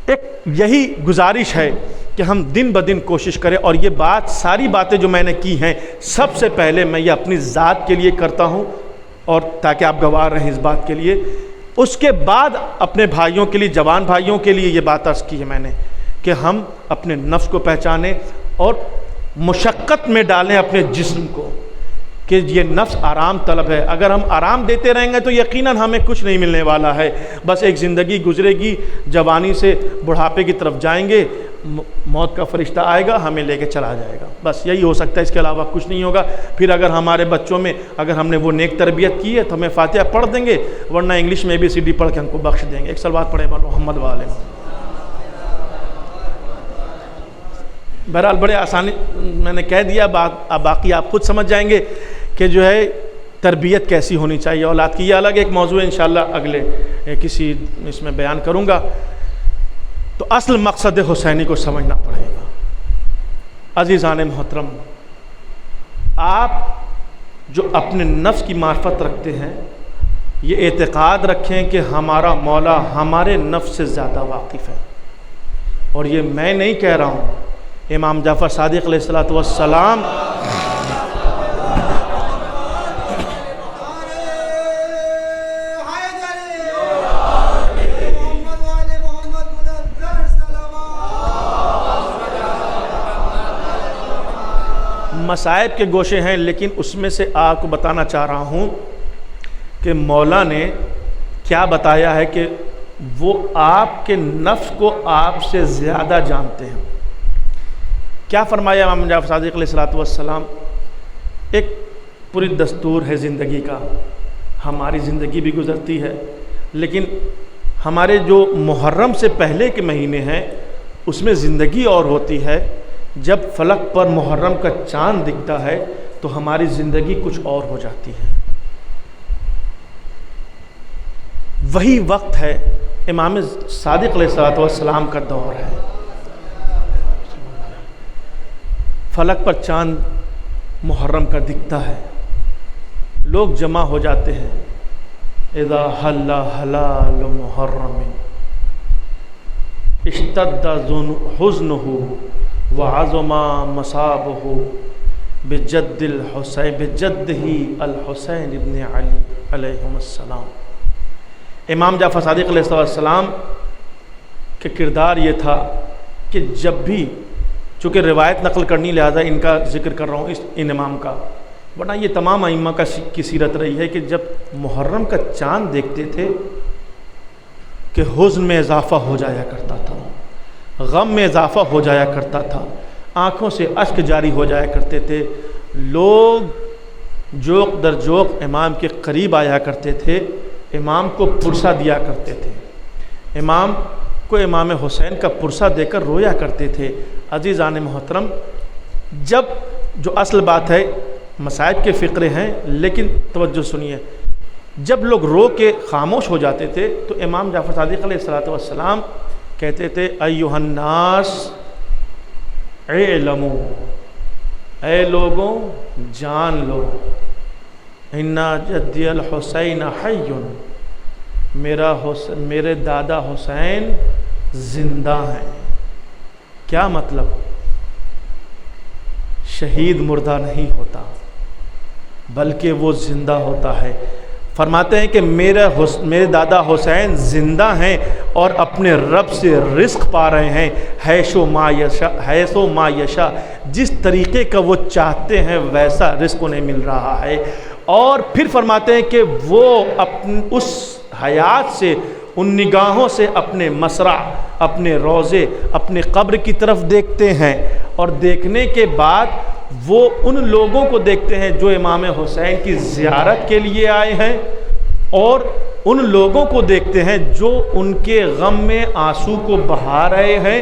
ایک یہی گزارش ہے کہ ہم دن بدن کوشش کریں، اور یہ بات ساری باتیں جو میں نے کی ہیں سب سے پہلے میں یہ اپنی ذات کے لیے کرتا ہوں، اور تاکہ آپ گواہ رہیں اس بات کے لیے، اس کے بعد اپنے بھائیوں کے لیے، جوان بھائیوں کے لیے یہ بات عرض کی ہے میں نے کہ ہم اپنے نفس کو پہچانیں، اور مشقت میں ڈالیں اپنے جسم کو کہ یہ نفس آرام طلب ہے. اگر ہم آرام دیتے رہیں گے تو یقیناً ہمیں کچھ نہیں ملنے والا ہے. بس ایک زندگی گزرے گی، جوانی سے بڑھاپے کی طرف جائیں گے، موت کا فرشتہ آئے گا ہمیں لے کے چلا جائے گا. بس یہی ہو سکتا ہے، اس کے علاوہ کچھ نہیں ہوگا. پھر اگر ہمارے بچوں میں اگر ہم نے وہ نیک تربیت کی ہے تو ہمیں فاتحہ پڑھ دیں گے، ورنہ انگلش میں ABCD پڑھ کے ہم کو بخش دیں گے. ایک صلوات پڑھے محمد والے. بہرحال بڑے آسانی میں نے کہہ دیا، اب باقی آپ خود سمجھ جائیں گے کہ جو ہے تربیت کیسی ہونی چاہیے اولاد کی. یہ الگ ایک موضوع ہے، انشاءاللہ اگلے کسی اس میں بیان کروں گا. تو اصل مقصد حسینی کو سمجھنا پڑے گا. عزیزان محترم، آپ جو اپنے نفس کی معرفت رکھتے ہیں، یہ اعتقاد رکھیں کہ ہمارا مولا ہمارے نفس سے زیادہ واقف ہے. اور یہ میں نہیں کہہ رہا ہوں، امام جعفر صادق علیہ الصلوۃ والسلام مصائب کے گوشے ہیں، لیکن اس میں سے آپ کو بتانا چاہ رہا ہوں کہ مولا نے کیا بتایا ہے کہ وہ آپ کے نفس کو آپ سے زیادہ جانتے ہیں. کیا فرمایا امام جعفر صادق علیہ الصلوۃ والسلام؟ ایک پوری دستور ہے زندگی کا، ہماری زندگی بھی گزرتی ہے، لیکن ہمارے جو محرم سے پہلے کے مہینے ہیں اس میں زندگی اور ہوتی ہے. جب فلک پر محرم کا چاند دکھتا ہے تو ہماری زندگی کچھ اور ہو جاتی ہے. وہی وقت ہے، امام صادق علیہ الصلوۃ والسلام کا دور ہے. فلک پر چاند محرم کا دکھتا ہے، لوگ جمع ہو جاتے ہیں. اذا حل حلال محرم اشتد حزنہ وعظم مصابہ بجدہ الحسین ابن علی علیہ السلام. امام جعفر صادق علیہ السلام کے کردار یہ تھا کہ جب بھی، چونکہ روایت نقل کرنی لہذا ان کا ذکر کر رہا ہوں ان امام کا، ورنہ یہ تمام ائمہ کی سیرت رہی ہے کہ جب محرم کا چاند دیکھتے تھے کہ حزن میں اضافہ ہو جایا کرتا تھا، غم میں اضافہ ہو جایا کرتا تھا، آنکھوں سے اشک جاری ہو جایا کرتے تھے. لوگ جوق در جوق امام کے قریب آیا کرتے تھے، امام کو پرسہ دیا کرتے تھے، امام کو امام حسین کا پرسہ دے کر رویا کرتے تھے. عزیزان محترم، جب جو اصل بات ہے مصائب کے فقرے ہیں، لیکن توجہ سنیے، جب لوگ رو کے خاموش ہو جاتے تھے تو امام جعفر صادق علیہ الصلوۃ والسلام کہتے تھے ایھا الناس اعلموا، اے لوگوں جان لو، ان جدی الحسین حی، میرے دادا حسین زندہ ہیں. کیا مطلب؟ شہید مردہ نہیں ہوتا بلکہ وہ زندہ ہوتا ہے. فرماتے ہیں کہ میرے دادا حسین زندہ ہیں اور اپنے رب سے رزق پا رہے ہیں، حیث و ما یشاء، جس طریقے کا وہ چاہتے ہیں ویسا رزق انہیں مل رہا ہے. اور پھر فرماتے ہیں کہ وہ اس حیات سے، ان نگاہوں سے اپنے مسرع، اپنے روضے، اپنے قبر کی طرف دیکھتے ہیں، اور دیکھنے کے بعد وہ ان لوگوں کو دیکھتے ہیں جو امام حسین کی زیارت کے لیے آئے ہیں، اور ان لوگوں کو دیکھتے ہیں جو ان کے غم میں آنسو کو بہا رہے ہیں،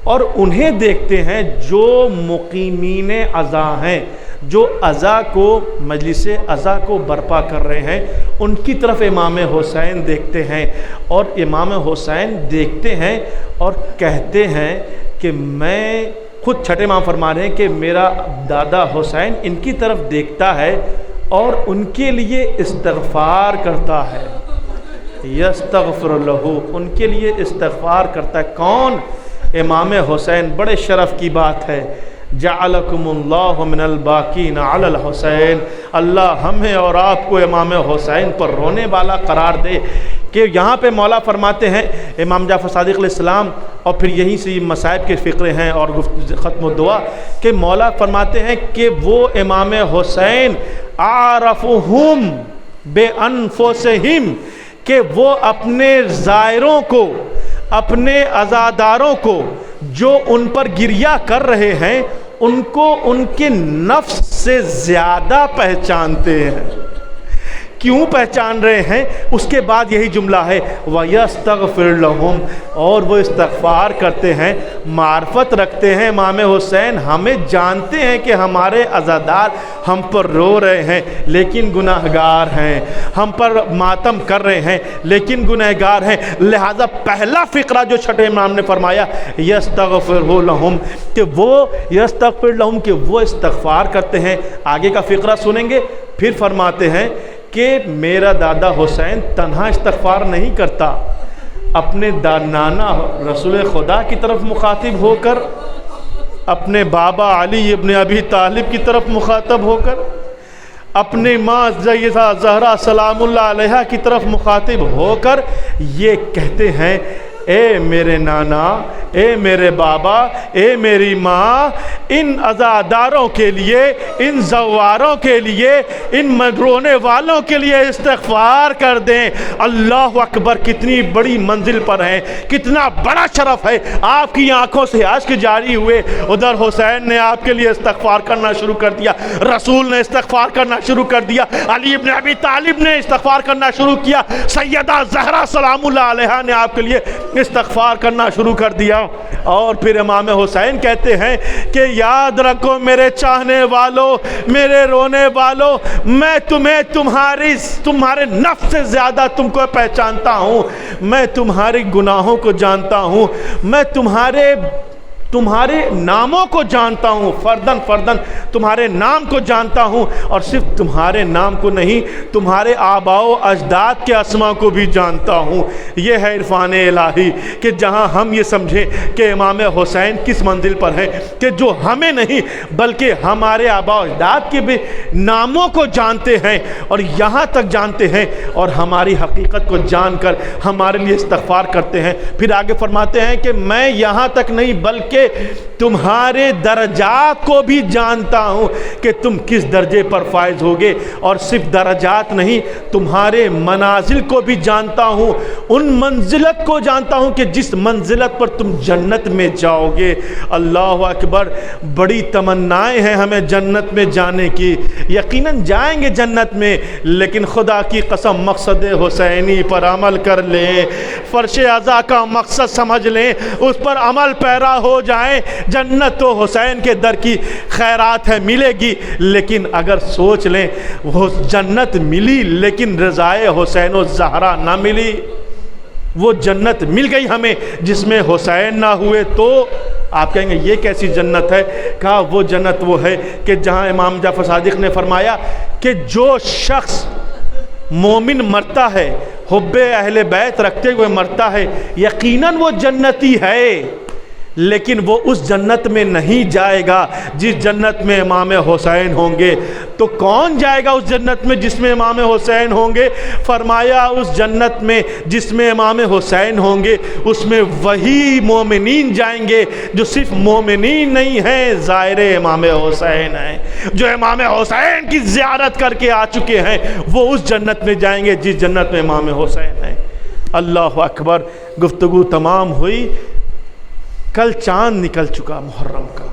اور انہیں دیکھتے ہیں جو مقیمین عزا ہیں، جو عزا کو، مجلس عزا کو برپا کر رہے ہیں. ان کی طرف امام حسین دیکھتے ہیں، اور امام حسین دیکھتے ہیں اور کہتے ہیں کہ میں خود چھٹے امام فرما رہے ہیں کہ میرا دادا حسین ان کی طرف دیکھتا ہے اور ان کے لیے استغفار کرتا ہے. یستغفر لہ، ان کے لیے استغفار کرتا ہے. کون؟ امام حسین. بڑے شرف کی بات ہے. جعلکم اللہ من الباکین علی الحسین، اللہ ہمیں اور آپ کو امام حسین پر رونے والا قرار دے. کہ یہاں پہ مولا فرماتے ہیں امام جعفر صادق علیہ السلام، اور پھر یہیں سے مصائب کے فقرے ہیں اور ختم الدعا، کہ مولا فرماتے ہیں کہ وہ امام حسین عارفہم بے انفسہم، کہ وہ اپنے زائروں کو، اپنے عزاداروں کو جو ان پر گریہ کر رہے ہیں، ان کو ان کے نفس سے زیادہ پہچانتے ہیں۔ کیوں پہچان رہے ہیں؟ اس کے بعد یہی جملہ ہے وَيَسْتَغْفِرْ لَهُمْ، اور وہ استغفار کرتے ہیں، معرفت رکھتے ہیں امام حسین، ہمیں جانتے ہیں کہ ہمارے عزادار ہم پر رو رہے ہیں لیکن گناہگار ہیں، ہم پر ماتم کر رہے ہیں لیکن گناہگار ہیں، لہذا پہلا فقرہ جو چھٹے امام نے فرمایا یستغفر لہم، کہ وہ یستغفر لہم، کہ وہ استغفار کرتے ہیں۔ آگے کا فقرہ سنیں گے، پھر فرماتے ہیں کہ میرا دادا حسین تنہا استغفار نہیں کرتا، اپنے نانا رسول خدا کی طرف مخاطب ہو کر، اپنے بابا علی ابن ابی طالب کی طرف مخاطب ہو کر، اپنی ماں سیدہ زہرا سلام اللہ علیہا کی طرف مخاطب ہو کر یہ کہتے ہیں اے میرے نانا، اے میرے بابا، اے میری ماں، ان عزاداروں کے لیے، ان زواروں کے لیے، ان رونے والوں کے لیے استغفار کر دیں۔ اللہ اکبر، کتنی بڑی منزل پر ہیں، کتنا بڑا شرف ہے۔ آپ کی آنکھوں سے اشک جاری ہوئے، ادھر حسین نے آپ کے لیے استغفار کرنا شروع کر دیا، رسول نے استغفار کرنا شروع کر دیا، علی ابن ابی طالب نے استغفار کرنا شروع کیا، سیدہ زہرا سلام اللہ علیہا نے آپ کے لیے استغفار کرنا شروع کر دیا۔ اور پھر امام حسین کہتے ہیں کہ یاد رکھو میرے چاہنے والوں، میرے رونے والوں، میں تمہیں تمہارے نفس سے زیادہ تم کو پہچانتا ہوں، میں تمہارے گناہوں کو جانتا ہوں، میں تمہارے ناموں کو جانتا ہوں، فردن فردن تمہارے نام کو جانتا ہوں، اور صرف تمہارے نام کو نہیں، تمہارے آباء و اجداد کے اسماء کو بھی جانتا ہوں۔ یہ ہے عرفان الہی، کہ جہاں ہم یہ سمجھیں کہ امام حسین کس منزل پر ہیں، کہ جو ہمیں نہیں بلکہ ہمارے آباء و اجداد کے بھی ناموں کو جانتے ہیں، اور یہاں تک جانتے ہیں، اور ہماری حقیقت کو جان کر ہمارے لیے استغفار کرتے ہیں۔ پھر آگے فرماتے ہیں کہ میں یہاں تک نہیں بلکہ تمہارے درجات کو بھی جانتا ہوں کہ تم کس درجے پر فائز ہوگے، اور صرف درجات نہیں، تمہارے منازل کو بھی جانتا ہوں، ان منزلت کو جانتا ہوں کہ جس منزلت پر تم جنت میں جاؤ گے۔ اللہ اکبر، بڑی تمنائیں ہیں ہمیں جنت میں جانے کی، یقیناً جائیں گے جنت میں، لیکن خدا کی قسم مقصد حسینی پر عمل کر لیں، فرش عزا کا مقصد سمجھ لیں، اس پر عمل پیرا ہو جائیں، جنت تو حسین کے در کی خیرات ہے، ملے گی، لیکن اگر سوچ لیں وہ جنت ملی لیکن رضائے حسین و زہرا نہ ملی، وہ جنت مل گئی ہمیں جس میں حسین نہ ہوئے، تو آپ کہیں گے یہ کیسی جنت ہے؟ کہا وہ جنت وہ ہے کہ جہاں امام جعفر صادق نے فرمایا کہ جو شخص مومن مرتا ہے، حب اہل بیت رکھتے ہوئے مرتا ہے، یقیناً وہ جنتی ہے، لیکن وہ اس جنت میں نہیں جائے گا جس جنت میں امام حسین ہوں گے۔ تو کون جائے گا اس جنت میں جس میں امام حسین ہوں گے؟ فرمایا اس جنت میں جس میں امام حسین ہوں گے، اس میں وہی مومنین جائیں گے جو صرف مومنین نہیں ہیں، زائر امام حسین ہیں، جو امام حسین کی زیارت کر کے آ چکے ہیں، وہ اس جنت میں جائیں گے جس جنت میں امام حسین ہیں۔ اللہ اکبر، گفتگو تمام ہوئی، کل چاند نکل چکا محرم کا۔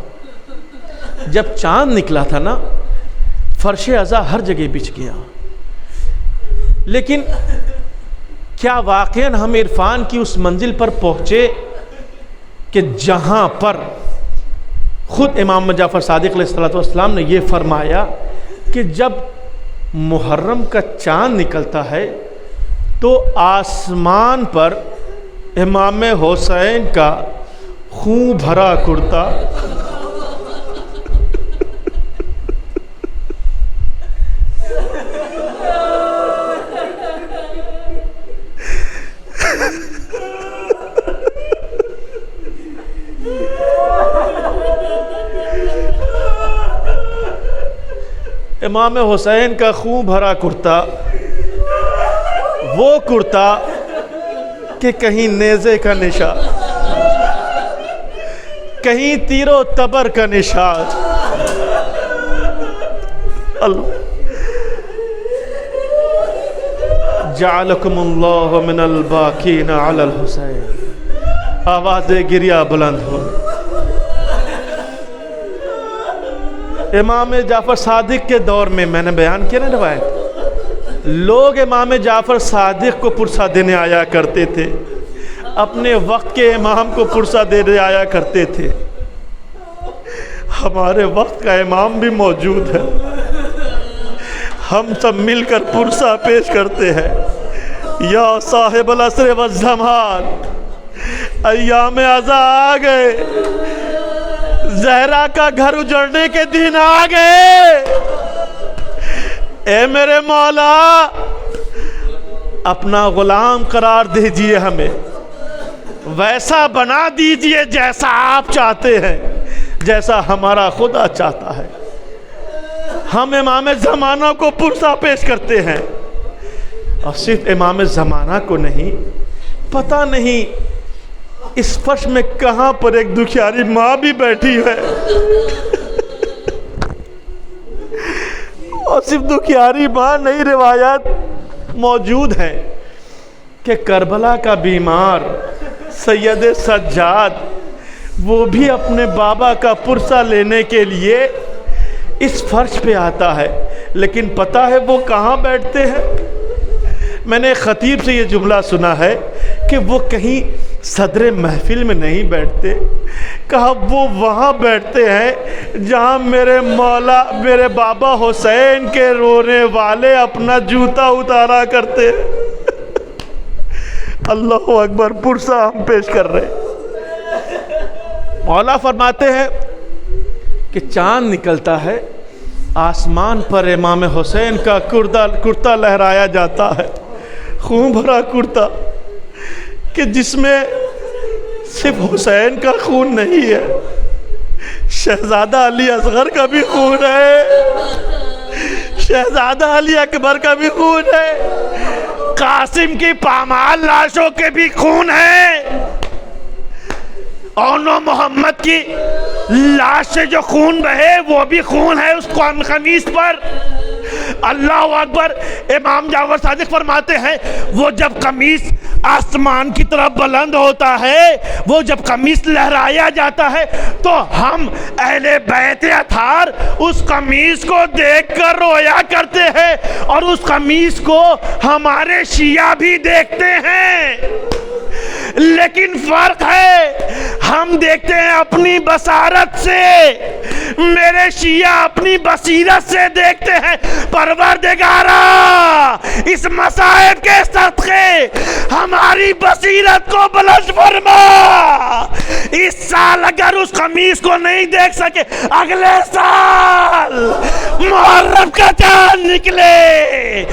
جب چاند نکلا تھا نا، فرش عزا ہر جگہ بچھ گیا، لیکن کیا واقعاً ہم عرفان کی اس منزل پر پہنچے کہ جہاں پر خود امام جعفر صادق علیہ السلام نے یہ فرمایا کہ جب محرم کا چاند نکلتا ہے تو آسمان پر امام حسین کا خون بھرا کرتا امام حسین کا خون بھرا کرتا، وہ کرتا کہ کہیں نیزے کا نشان، کہیں تیر و تبر کا نشان. اللہ جعلکم اللہ من الباکین علی الحسین. آواز گریہ بلند ہو. امام جعفر صادق کے دور میں نے بیان کیا نا روایت، لوگ امام جعفر صادق کو پرسہ دینے آیا کرتے تھے، اپنے وقت کے امام کو پرسہ دینے آیا کرتے تھے. ہمارے وقت کا امام بھی موجود ہے، ہم سب مل کر پرسہ پیش کرتے ہیں. یا صاحب العصر والزمان، ایام ازا آ گئے، زہرا کا گھر اجڑنے کے دن آ گئے. اے میرے مولا اپنا غلام قرار دیجئے، ہمیں ویسا بنا دیجئے جیسا آپ چاہتے ہیں، جیسا ہمارا خدا چاہتا ہے. ہم امام زمانہ کو پرسہ پیش کرتے ہیں، اور صرف امام زمانہ کو نہیں، پتہ نہیں اس فرش میں کہاں پر ایک دکھیاری ماں بھی بیٹھی ہے، اور صرف دکھیاری ماں نہیں، روایات موجود ہے کہ کربلا کا بیمار سید سجاد وہ بھی اپنے بابا کا پرسہ لینے کے لیے اس فرش پہ آتا ہے، لیکن پتہ ہے وہ کہاں بیٹھتے ہیں؟ میں نے خطیب سے یہ جملہ سنا ہے کہ وہ کہیں صدر محفل میں نہیں بیٹھتے، کہا وہ وہاں بیٹھتے ہیں جہاں میرے مولا میرے بابا حسین کے رونے والے اپنا جوتا اتارا کرتے. اللہ اکبر. پرسہ ہم پیش کر رہے ہیں. مولا فرماتے ہیں کہ چاند نکلتا ہے، آسمان پر امام حسین کا کرتا لہرایا جاتا ہے، خون بھرا کرتا کہ جس میں صرف حسین کا خون نہیں ہے، شہزادہ علی اصغر کا بھی خون ہے، شہزادہ علی اکبر کا بھی خون ہے، قاسم کی پامال لاشوں کے بھی خون ہے، اونو محمد کی لاش سے جو خون بہے وہ بھی خون ہے اس قمیص پر. اللہ اکبر. امام جعفر صادق فرماتے ہیں وہ جب قمیص آسمان کی طرف بلند ہوتا ہے، وہ جب قمیص لہرایا جاتا ہے تو ہم اہل بیت اطہار اس قمیص کو دیکھ کر رویا کرتے ہیں، اور اس قمیص کو ہمارے شیعہ بھی دیکھتے ہیں. لیکن فرق ہے، ہم دیکھتے ہیں اپنی بصارت سے، میرے شیعہ اپنی بصیرت سے دیکھتے ہیں. پروردگارا اس مصائب کے صدقے ہماری بصیرت کو بلند فرما. اس سال اگر اس قمیص کو نہیں دیکھ سکے، اگلے سال محرم کا چاند نکلے،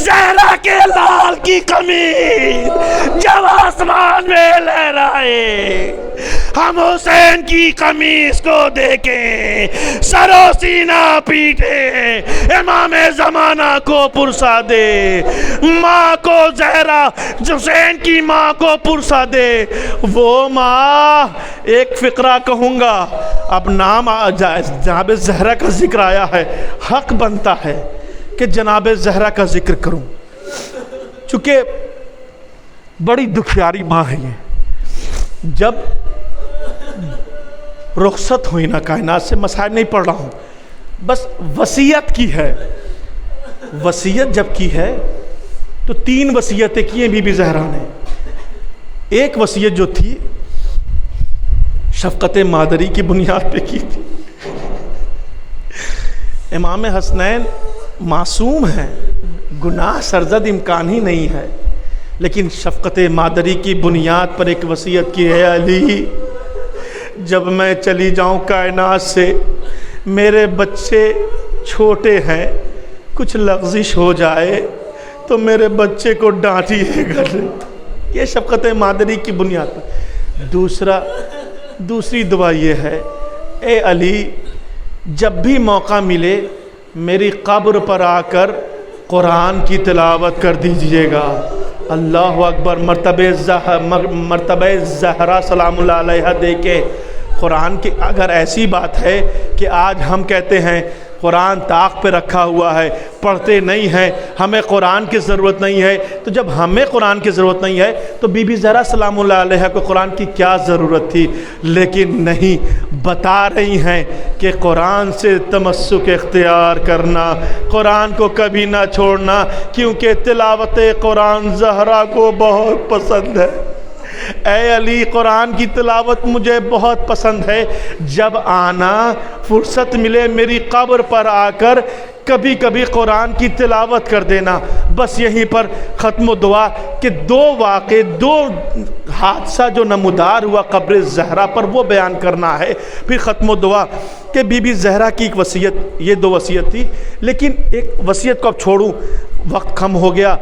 زہرا کے لال کی قمیص جب آسمان میں لہرائے، ہم حسین کی قمیص کو دیکھیں، سر و سینہ پیٹے، امام زمانہ کو پرسہ دے، ماں کو زہرا حسین کی ماں کو پرسہ دے. وہ ماں، ایک فقرہ کہوں گا، اب نام جناب زہرا کا ذکر آیا ہے، حق بنتا ہے کہ جناب زہرا کا ذکر کروں، چونکہ بڑی دکھیاری ماں ہے یہ. جب رخصت ہوئی نا کائنات سے، مسائل نہیں پڑھ رہا ہوں، بس وصیت کی ہے. وصیت جب کی ہے تو 3 وصیتیں کی ہیں بی بی زہرا نے. ایک وصیت جو تھی شفقت مادری کی بنیاد پہ کی تھی. امام حسنین معصوم ہیں، گناہ سرزد امکان ہی نہیں ہے، لیکن شفقت مادری کی بنیاد پر ایک وصیت کی ہے، علی جب میں چلی جاؤں کائنات سے، میرے بچے چھوٹے ہیں، کچھ لغزش ہو جائے تو میرے بچے کو ڈانٹیے گا. یہ شفقت مادری کی بنیاد پر. دوسری دعا یہ ہے، اے علی جب بھی موقع ملے میری قبر پر آ کر قرآن کی تلاوت کر دیجئے گا. اللہ اکبر، مرتبہ زہرا سلام اللہ علیہ دیکھیں۔ قرآن کی اگر ایسی بات ہے کہ آج ہم کہتے ہیں قرآن طاق پہ رکھا ہوا ہے، پڑھتے نہیں ہیں، ہمیں قرآن کی ضرورت نہیں ہے، تو جب ہمیں قرآن کی ضرورت نہیں ہے تو بی بی زہرا سلام اللہ علیہ کو قرآن کی کیا ضرورت تھی؟ لیکن نہیں، بتا رہی ہیں کہ قرآن سے تمسک اختیار کرنا، قرآن کو کبھی نہ چھوڑنا، کیونکہ تلاوت قرآن زہرا کو بہت پسند ہے۔ اے علی، قرآن کی تلاوت مجھے بہت پسند ہے، جب آنا فرصت ملے میری قبر پر آ کر کبھی کبھی قرآن کی تلاوت کر دینا۔ بس یہیں پر ختم و دعا کہ دو حادثہ جو نمودار ہوا قبر زہرا پر وہ بیان کرنا ہے، پھر ختم و دعا کہ بی بی زہرا کی ایک وصیت، یہ دو وصیت تھی، لیکن ایک وصیت کو اب چھوڑوں، وقت کم ہو گیا۔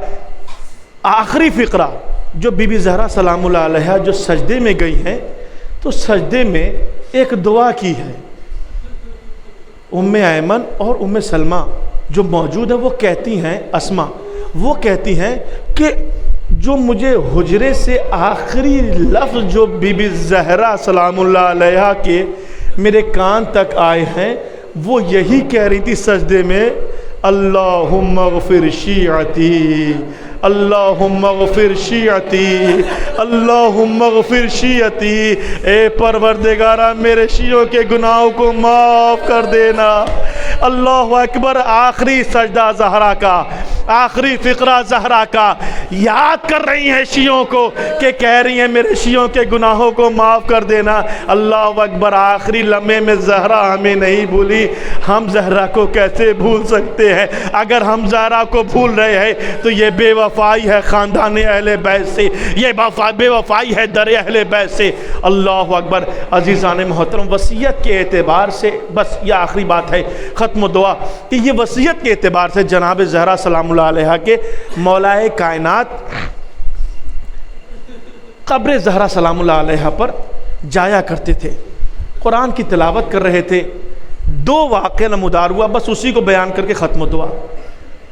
آخری فقرہ جو بی بی زہرا سلام اللہ علیہ جو سجدے میں گئی ہیں، تو سجدے میں ایک دعا کی ہے۔ ام ایمن اور ام سلمہ جو موجود ہیں وہ کہتی ہیں، اسما وہ کہتی ہیں کہ جو مجھے حجرے سے آخری لفظ جو بی بی زہرا سلام اللہ علیہ کے میرے کان تک آئے ہیں وہ یہی کہہ رہی تھی سجدے میں، اللہم اغفر شیعتی، اللہم اغفر شیعتی، اللہم اغفر شیعتی، اے پروردگارہ میرے شیعوں کے گناہوں کو معاف کر دینا۔ اللہ اکبر، آخری سجدہ زہرا کا، آخری فقرہ زہرا کا، یاد کر رہی ہیں شیعوں کو کہ کہہ رہی ہیں میرے شیعوں کے گناہوں کو معاف کر دینا۔ اللہ اکبر، آخری لمحے میں زہرا ہمیں نہیں بھولی، ہم زہرا کو کیسے بھول سکتے ہیں؟ اگر ہم زہرا کو بھول رہے ہیں تو یہ بے وفائی ہے خاندان اہل بیت سے، یہ بے وفائی ہے در اہل بیت سے۔ اللہ اکبر۔ عزیزان محترم، وصیت کے اعتبار سے بس یہ آخری بات ہے، ختم دعا کہ یہ وصیت کے اعتبار سے جناب زہرا سلام اللہ علیہ کے مولائے کائنات قبر زہرا سلام اللہ علیہ پر جایا کرتے تھے، قرآن کی تلاوت کر رہے تھے۔ دو واقعہ نمودار ہوا، بس اسی کو بیان کر کے ختم دعا۔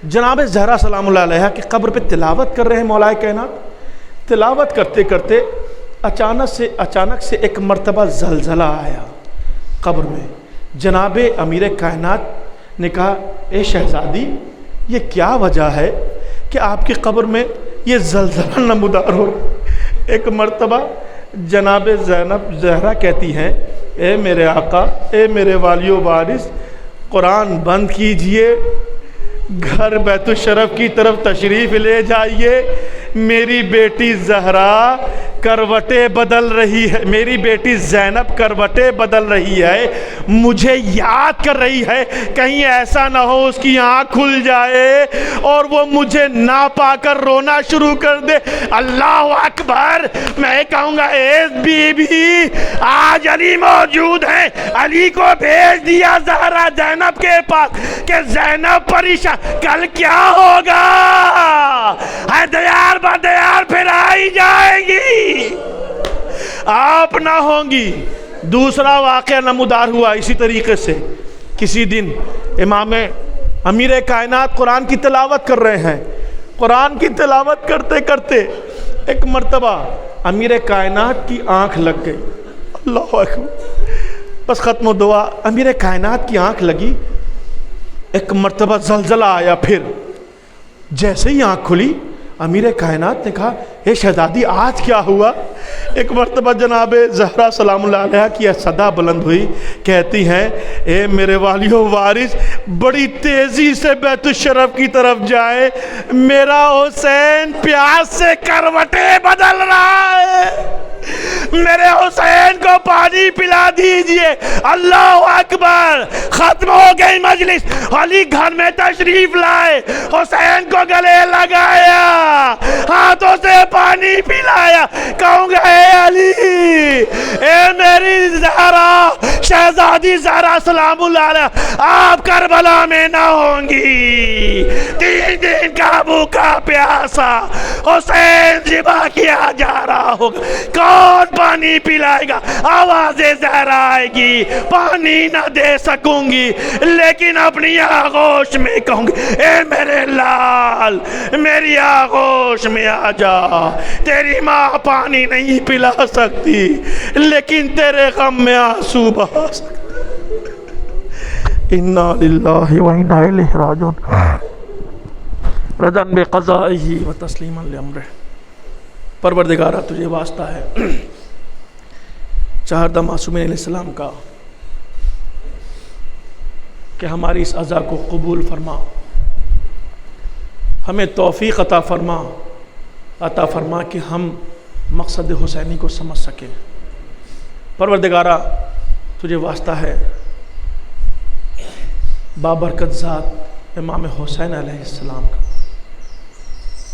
جناب زہرا سلام اللہ علیہ کی قبر پہ تلاوت کر رہے ہیں مولائے کائنات، تلاوت کرتے کرتے اچانک سے ایک مرتبہ زلزلہ آیا قبر میں۔ جناب امیر کائنات نے کہا، اے شہزادی، یہ کیا وجہ ہے کہ آپ کی قبر میں یہ زلزلہ نمودار ہو؟ ایک مرتبہ جناب زہرا کہتی ہیں، اے میرے آقا، اے میرے والی و وارث، قرآن بند کیجئے، گھر بیت الشرف کی طرف تشریف لے جائیے، میری بیٹی زہرا کروٹیں بدل رہی ہے، میری بیٹی زینب کروٹیں بدل رہی ہے، مجھے یاد کر رہی ہے، کہیں ایسا نہ ہو اس کی آنکھ کھل جائے اور وہ مجھے نہ پا کر رونا شروع کر دے۔ اللہ اکبر۔ میں کہوں گا، اے بی بی، آج علی موجود ہیں، علی کو بھیج دیا زہرا زینب کے پاس کہ زینب پریشان، کل کیا ہوگا؟ دیار بدیار پھر آئی جائیں گی، آپ نہ ہوں گی۔ دوسرا واقعہ نمودار ہوا اسی طریقے سے۔ کسی دن امام امیر کائنات قرآن کی تلاوت کر رہے ہیں، قرآن کی تلاوت کرتے کرتے ایک مرتبہ امیر کائنات کی آنکھ لگ گئی۔ اللہ اکبر۔ بس ختم دعا، امیر کائنات کی آنکھ لگی، ایک مرتبہ زلزلہ آیا، پھر جیسے ہی آنکھ کھلی امیر کائنات نے کہا، اے شہزادی آج کیا ہوا؟ ایک مرتبہ جناب زہرا سلام اللہ علیہ کی صدا بلند ہوئی، کہتی ہیں، اے میرے والی و وارث، بڑی تیزی سے بیت الشرف کی طرف جائے، میرا حسین پیاس سے کروٹیں بدل رہا ہے، میرے حسین کو پانی پلا دیجئے۔ اللہ اکبر۔ ختم ہو گئی مجلس، علی گھر میں تشریف لائے، حسین کو گلے لگایا، ہاتھوں سے پانی پلایا۔ کہوں گا، اے علی، اے میری زہرا، شہزادی زہرا سلام اللہ علیہ، آپ کربلا میں نہ ہوں گی، 3 دن کا بھوکا پیاسا حسین ذبح کیا جا رہا ہوگا۔ بہت پانی پلائے گا، آوازیں زہرا آئے گی، پانی نہ دے سکوں گی، لیکن اپنی آغوش میں کہوں گی اے میرے لال میری آغوش میں آ جا۔ تیری ماں پانی نہیں پلا سکتی لیکن تیرے غم میں آنسو بہا سکتی۔ انا للہ و انا الیہ راجعون، رضا بقضائہ و تسلیما لامرہ۔ پروردگارہ تجھے واسطہ ہے چہاردہ معصومین علیہ السلام کا کہ ہماری اس عزا کو قبول فرما، ہمیں توفیق عطا فرما کہ ہم مقصد حسینی کو سمجھ سکیں۔ پروردگارہ تجھے واسطہ ہے بابرکت ذات امام حسین علیہ السلام کا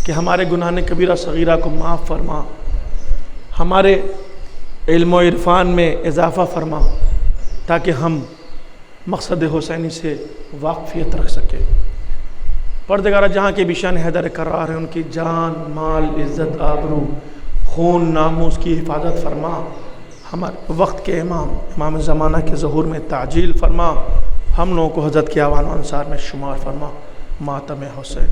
کہ ہمارے گناہ کبیرہ صغیرہ کو معاف فرما، ہمارے علم و عرفان میں اضافہ فرما تاکہ ہم مقصد حسینی سے واقفیت رکھ سکیں۔ پروردگارہ جہاں کے بھی شان حیدر کرار ہیں ان کی جان، مال، عزت، آبرو، خون، ناموس کی حفاظت فرما۔ ہمارے وقت کے امام زمانہ کے ظہور میں تعجیل فرما، ہم لوگوں کو حضرت کے اعوان و انصار میں شمار فرما۔ ماتم حسین۔